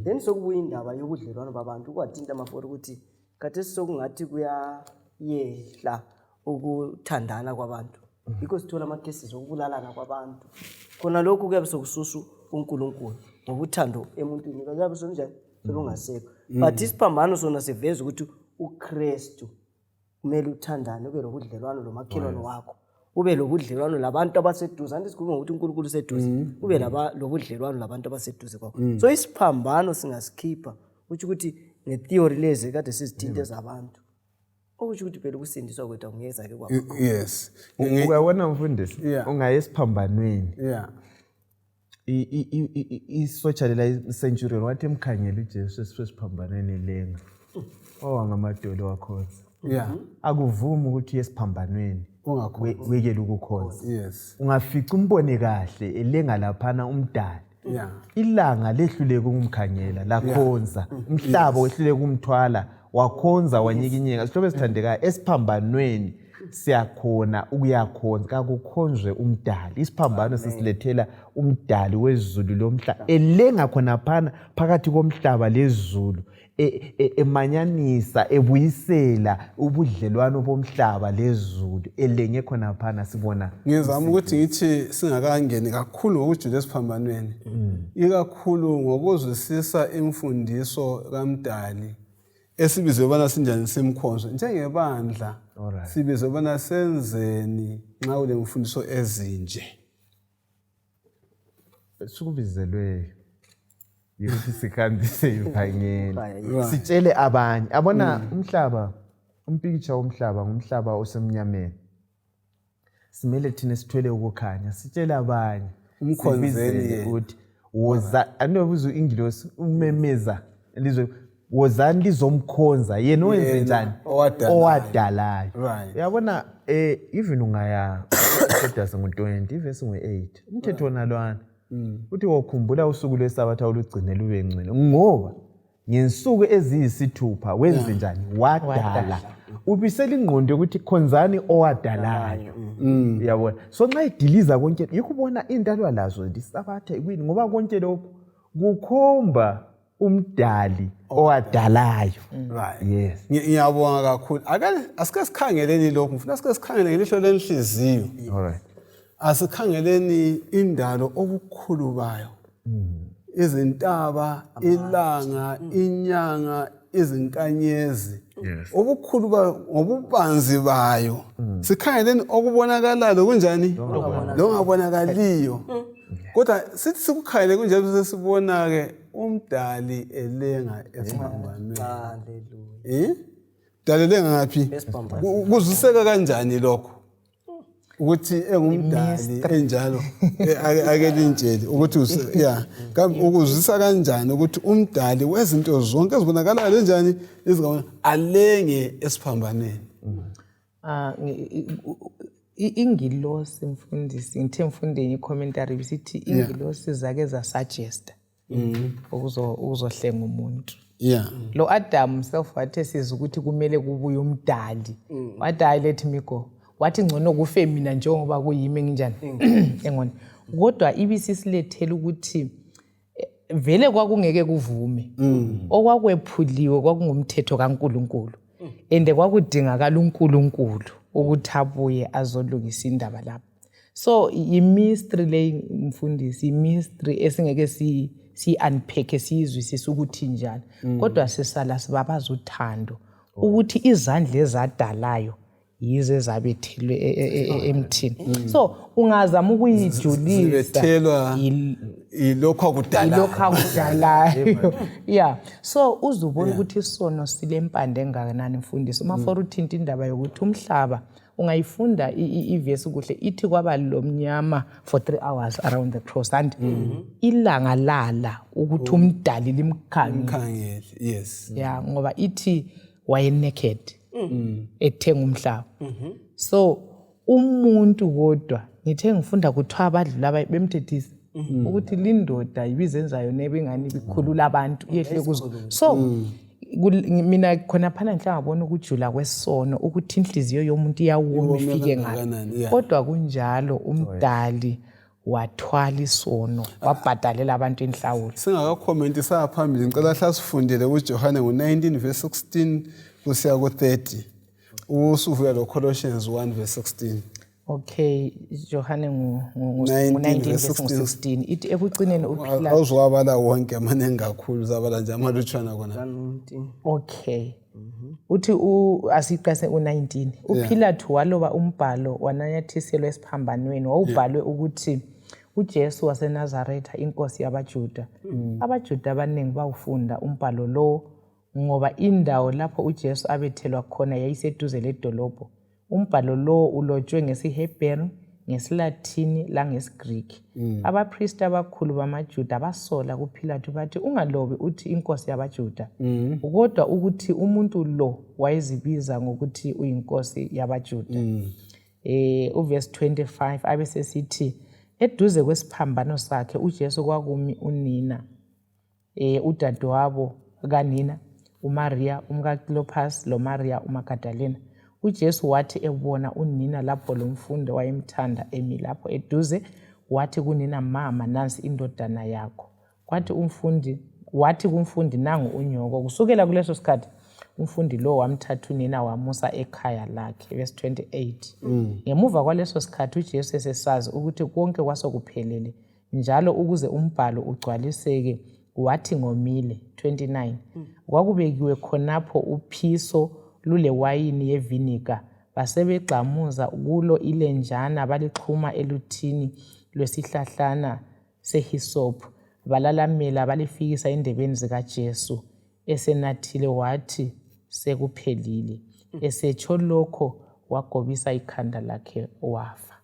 then sokubuya indaba yobudlelwano babantu kwathinta amaforo ukuthi kade sokungathi kuyayehla ukuthandana kwabantu yikho sithola ama cases okubulalana kwabantu khona lokhu kuyabe sokususu uNkulunkulu ngoba uthando emuntwini kazabe sonjani selungasekho but isiphambano sona siveza ukuthi uKristu kumele uthandane ube lobudlelwano lomakhelwane wakho ube lobudlelwano labantu abaseduze anti sikhuluma ukuthi uNkulunkulu useduze ube lobudlelwano labantu abaseduze kwakho so isiphambano singasikhipha ukuthi netheory lezi kade sizithinta ezabantu okusho ukuthi phela ukusindiswa kwethu angeza ke kwakho yes uyabona mfundisi ungaye esiphambanweni isotsha lela centurion wathi emkhangela uJesu esiphambanweni lenga owangamadolo wakhona akuvumi ukuthi esiphambanweni wekele ukukhonza ungafica umbone kahle elenga laphana umdali ilanga lehluleke ukumkhangela lakhonza umhlaba wehluleke ukumthwala wakhonza wanyikinyeka sihlobo esithandekayo esiphambanweni siyakhona ukuyakhonza kakukhonzwe umdali isiphambano sisilethela umdali wezulu lomhlaba elenga khona phana phakathi komhlaba lezulu emanyanisa ebuyisela ubudlelwano bomhlaba lezulu elenge khona phana sibona ngizama ukuthi ngithi singakangeni kakhulu ngokujula esiphambanweni ikakhulu ngokuzwisisa imfundiso kaMdali esibizwe bana sinjani simkhonzo njengebandla sibizwe bana senzeni nxa ule mfundiso ezinje sikubizelwe yithi sikhambise ibhangeni sitshele abanye abona umhlaba umpicture womhlaba ngumhlaba osemnyameni simele thina sithwele ukukhanya sitshele abanye umkhonzeni ukuthi woza anobuza ingilosi umemeza elizwe wozani lizomkhonza yena owenze njani owadalayo uyabona even ungaya Exodus ngo-20 verse ngo-8 umthetho nalwana uthi wakhumbula usuku lweSabatha olugcine lube ngcwele ngoba ngensuku eziyisithupha wenze njani wadala ubisela ingqondo ukuthi khonzani owadalayo uyabona so nxa idiliza konke yikubona indalwa lazo lisabatha ikwini ngoba konke lokho kukhomba umdali owadalayo yes ngiyabonga kakhulu asike sikhangeleni lokho mfuna asike sikhangele ngelihlo lenhliziyo alright asikhangeleni indalo obukhulu bayo izintaba ilanga inyanga izinkanyezi obukhulu bayo ngobubanzi bayo sikhangeleni okubonakalayo kunjani lokungabonakaliyo kodwa sithi sikukhangele kunjalo sesibona ke umdali elenga esiphambanweni haleluya dalela ngaphi kuzwiseka kanjani lokho ukuthi engumdali enjalo ake lintshele ukuthi ukuzwisa kanjani ukuthi umdali wezinto zonke ezibonakalayo njani ezingabona alenge esiphambanweni ingilosi mfundisi ngithe mfundeni icommentary bisithi ingilosi zake zasuggest ukuzohlenga umuntu lo Adam himself wathe siza ukuthi kumele kubuye umdali wathi I let me go wathi ngcono kufe mina njengoba kuyimi nginjani engone kodwa ibisisilethela ukuthi vele kwakungeke kuvume okwakwephulliwe kwakungumthetho kaNkuluNkulu ende kwakudingakala uNkulunkulu ukuthi abuye azolungisa indaba lapha so imystery le mfundisi imystery esingeke si unpack sizwisisa ukuthi njani kodwa sisala sibabaza uthando ukuthi izandla ezadalayo yize zabethelwe emthini so ungazama ukuyijulisa zibethelwa ilokho akudalayo yeah so uzubona ukuthi isono silempande engakanani mfundisi uma for uthinta indaba yokuthi umhlaba ungayifunda ivesi kuhle ithi kwaba lomnyama for 3 hours around the cross and ilanga lala ukuthi umdali limkhangele yes yeah ngoba ithi waye naked ethenga umhlaba so umuntu kodwa ngithe ngifunda kuthiwa abadlula bemthethisa ukuthi lindoda ibizenzayo nebengani bikhulula abantu yehle kuzo so mina khona phana ngihlangabona ukujula kwesono ukuthi inhliziyo yomuntu iyawoma ifike ngayo kodwa kunjalo umdali wathwala isono wabhadalela abantu inhlawulo singakakhomenti saphambili ngicela hlasifundele kuJohane ngo19 verse 16 kusiya ku30 usuvuya lo Colossians 1 verse 16 Okay, Johane 19 19 verse verse 16 ithi ekugcineni uPhilathu. Awuzwabala wonke amaningi kakhulu zabala nje amalutshwana kona. Okay. Uthi asiqase u19. uPhilathu waloba umbhalo wananyathiselwa esiphambanweni wawubhalwe ukuthi uJesu waseNazaretha inkosi yabaJuda. AbaJuda abaningi bawufunda umbhalo lo ngoba indawo lapho uJesu abethelwa khona yayiseduze ledolobho. Umbhalo lo ulotshwe ngesiHebheru, ngesiLathini langesiGriki. Abapristi abakhulu bamaJuda basola kuPhilathu bathi ungalobi uthi inkosi yabaJuda, kodwa ukuthi umuntu lo wayezibiza ngokuthi uyinkosi yabaJuda. Uverse 25 abesesithi eduze kwesiphambano sakhe uJesu kwakumi unina, udadewabo kanina, uMaria umkaKlophasi loMaria uMagadalena. uJesu wathi ebona unina lapho lo mfundi wayemthanda emi lapho eduze, wathi kunina, mama, nansi indodana yakho. Wathi kumfundi, nangu unyoko. Kusukela kuleso sikhathi umfundi lo wamthatha unina wamusa ekhaya lakhe. Verse 28. Ngemuva kwaleso sikhathi uJesu esesazi ukuthi konke kwasokuphelele njalo ukuze umbhalo ugcwaliseke wathi ngomile. 29. Kwakubekiwe khonapho uphiso lule wayini yevinika, basebegxamuza kulo ilenjana balixhuma eluthini lwesihlahlana sehisophu, balalamela balifikisa endebeni zikaJesu. Esenathile wathi sekuphelile. Esetsho lokho wagobisa ikhanda lakhe wafa.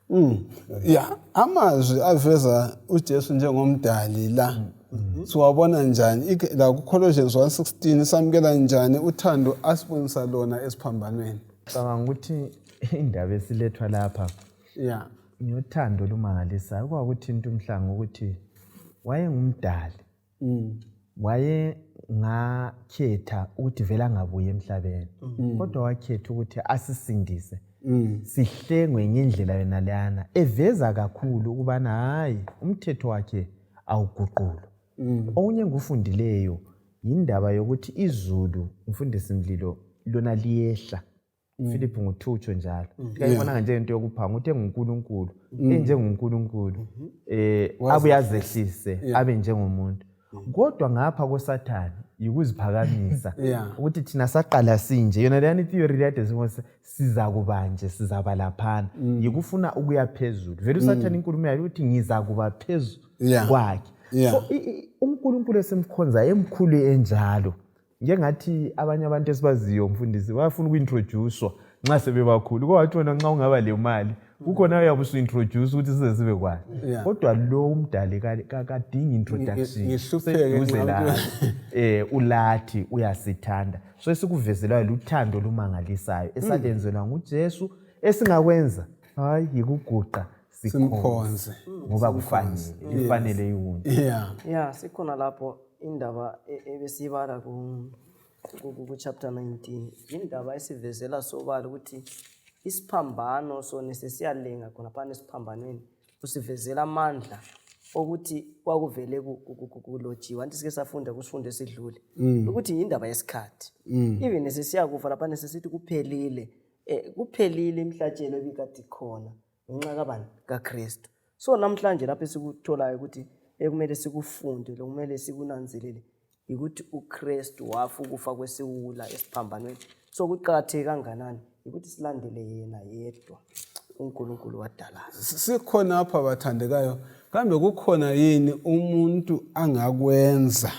Amazwi aveza uJesu njengomdali la. Siwabona njani la kuColossians 1:16 samukela njani uthando asibonisa lona esiphambanweni? Cabanga ukuthi indaba esilethwa lapha ngothando lumangalisayo kwakuthi into umhlanga ukuthi wayengumdali. Waye ngakhetha ukuthi vela ngabuye emhlabeni, kodwa wakhetha ukuthi asisindise sihlengwe ngendlela yona lana, eveza kakhulu ukubana hayi umthetho wakhe awuguqulwa. Okunye ngufundileyo indaba yokuthi izulu umfundisi Mlilo lona liyehla. Philippi ngo2 njalo. Kayibona nje into yokuphanga uthe nguNkulunkulu enjengoNkulunkulu abuyazehlise abe njengomuntu. Kodwa ngapha koSathane yikuziphakamisa ukuthi thina saqala sinje yona leyani theory leyade sibona siza kubanje sizaba laphana yikufuna ukuya phezulu. Vele uSathane inkulumo yakhe uthi ngiza kuba phezulu kwakhe. So uNkulunkulu esemkhonza emkhulu enjalo. Njengathi abanye abantu esibaziyo mfundisi bafuna ukuintroducewa nxa sebebakhulu. Kwathi wona nxa ungaba le mali kukhona uyabusu introduce ukuthi size sibe kwazi. Kodwa lo umdali kadingi introduction. Seduze la ulathi uyasithanda. So esikuvezelayo luthando lumangalisayo esalenzelwa nguJesu esingakwenza hayi yikuguqa sikhonze ngoba kufanele iwuntu. Sikhona lapho indaba ebesibala ku chapter 19. Indaba esivezela sobala ukuthi isiphambano sona sesiyalenga khona phana esiphambanweni usivezela amandla ukuthi kwakuvele kulojiwa. Anti sike safunda kusifundo esidlule ukuthi indaba yesikhathi. Even sesiyakufa lapha nesisithi kuphelile. Kuphelile imhlatshelo ebikade khona ngenxa kabani kaKristu. So namhlanje lapho esikutholayo ukuthi ekumele sikufunde lo kumele sikunanzelele ukuthi uKristu wafa ukufa kwesiwula esiphambanweni. So kuqhakatheke kanganani ukuthi silandele yena yedwa uNkulunkulu wadala. Sikhona apha bathandekayo kambe kukhona yini umuntu angakwenza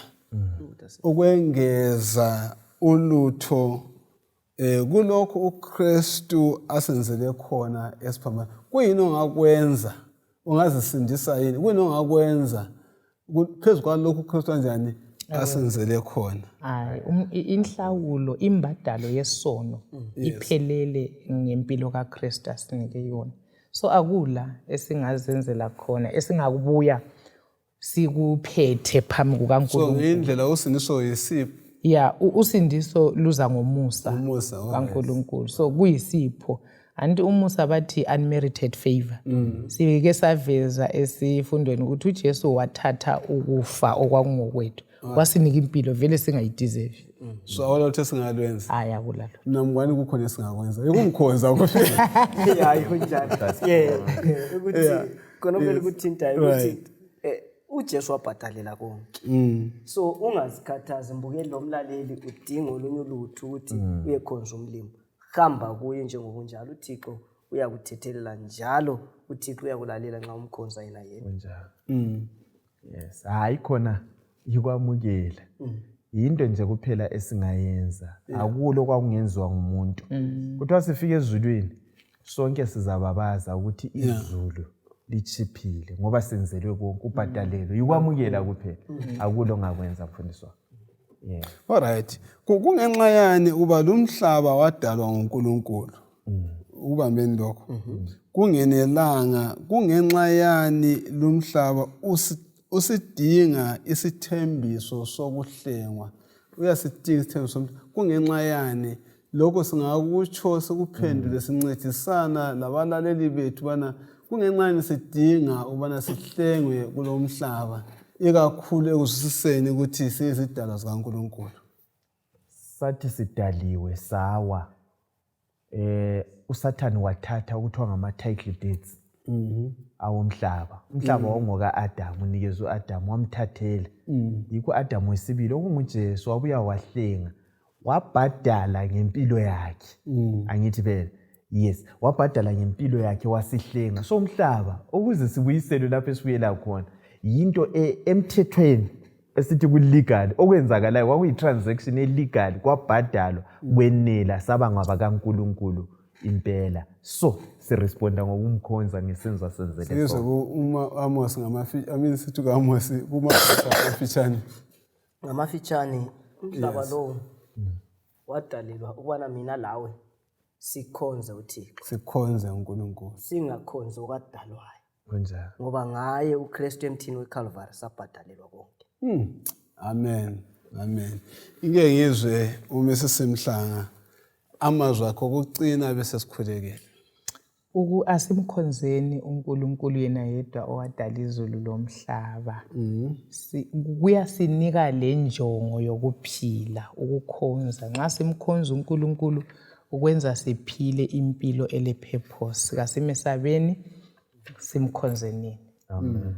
ukwengeza ulutho kulokho uKristu asenzele khona esiphambanweni? Kuyini ongakwenza? Ungazisindisa yini? Kuyini ongakwenza phezu kwalokho uKristu kanjani asenzele khona? Inhlawulo imbadalo yesono iphelele ngempilo kaKristu asinike yona. So akula esingazenzela khona esingakubuya sikuphethe phambi kukaNkulunkulu. So indlela usindiso yisipho. Usindiso luza ngomusa kaNkulunkulu. So kuyisipho. Anti umusa bathi unmerited favor. Sike saveza esifundweni ukuthi uJesu wathatha ukufa okwakungokwethu. wasinika impilo vele singayideserve. So awalotho singalwenza. Hayi akulalo. Namngani kukhona esingakwenza. Ukumkhonza kuphela. Hayi kunjani. Ukuthi khona vele ukuthintayo ukuthi uJesu wabhadalela konke. So ungazikhathazi mbukeli lo mlaleli udinga olunye ulutho ukuthi uyekhonza umlimo. Hamba kuye njengokunjalo uThixo uyakuthethelela njalo uThixo uyakulalela nxa umkhonza yena yedwa. Yes, hayi khona yikwamukela. Yinto nje kuphela esingayenza. Akulo kwakungenziwa ngumuntu. Kuthiwa sifike ezulwini sonke sizababaza ukuthi izulu lichiphile ngoba senzelwe konke ubhadalelo. Yikwamukela kuphela. Akulo ngakwenza mfundiswa. Yeah. Alright. Kungenxa yani uba lo mhlaba wadalwa nguNkulunkulu. Ubambeni lokho. Kungenelanga kungenxa yani lo mhlaba usidinga isithembiso sokuhlengwa. Uyasidinga isithembiso kungenxa yani lokho singakutsho sikuphendule sincedisana labalaleli bethu bana kungenxa yani sidinga ubana sihlengwe kulo mhlaba ikakhulu ekuzwisiseni ukuthi siyizidalwa zikaNkulunkulu. Sathi sidaliwe sawa. uSathane wathatha ukuthiwa ngama-title deeds awomhlaba. Umhlaba wawungoka Adamu, unikezwe uAdamu, wamthathela. Yikho uAdamu wesibili okunguJesu wabuya wahlenga, wabhadala ngempilo yakhe. Angithi phela, yes, wabhadala ngempilo yakhe wasihlenga. So umhlaba ukuze sibuyiselwe lapho esibuyela khona yinto emthethweni esithi ku-legal okwenzakalayo kwakuyi-transaction e-legal kwabhadalwa kwenela saba ngabakaNkulunkulu impela. So siresponda ngokumkhonza ngesenzo asenzele sona. Sizwe uma Amos sithi kaAmos kumafitshane. Ngamafitshane umhlaba lo wadalelwa ukubana mina lawe sikhonze uThixo. Sikhonze uNkulunkulu. Singakhonzi okadalwayo. Kunjalo. Ngoba ngaye uKristu emthini weCalvary sabhadalelwa konke. Amen. Amen. Ngeke ngizwe uma sesimhlanga amazwi akho okucina bese sikhulekela. Asimkhonzeni uNkulunkulu yena yedwa owadala izulu lomhlaba. Kuyasinika le njongo yokuphila, ukukhonza. Nxa simkhonza uNkulunkulu ukwenza siphile impilo ele-purpose. Kasimesabeni simkhonzenini. Amen.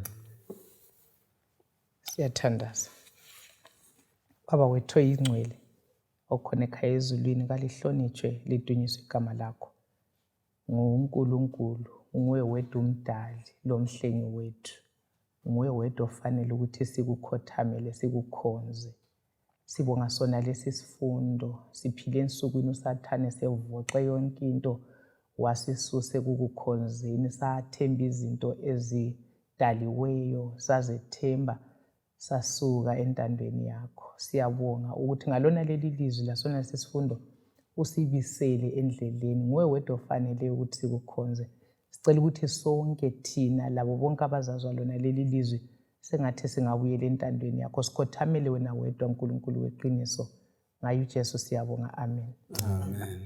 Siyathandaza. Baba wethu oyingcwele okhona ekhaya ezulwini, kalihlonitshwe lidunyiswe igama lakho. nguNkulunkulu, nguwe wedwa umdali lomhlengi wethu. Nguwe wedwa ofanele ukuthi sikukhothamele sikukhonze. Sibonga sona lesi sifundo, siphile ensukwini uSathane sevoxe yonke into wasisuse kukukhonzeni, sathemba izinto ezidaliweyo, sazethemba sasuka entandweni yakho. Siyabonga ukuthi ngalona leli lizwi lasona lesi sifundo usibisele endleleni. Nguwe wedwa ofanele ukuthi sikukhonze. Sicela ukuthi sonke thina labo bonke abazazwa lona leli lizwi sengathi singabuyela entandweni yakho, sikhothamele wena wedwa uNkulunkulu weqiniso. Ngayo uJesu siyabonga. Amen. Amen.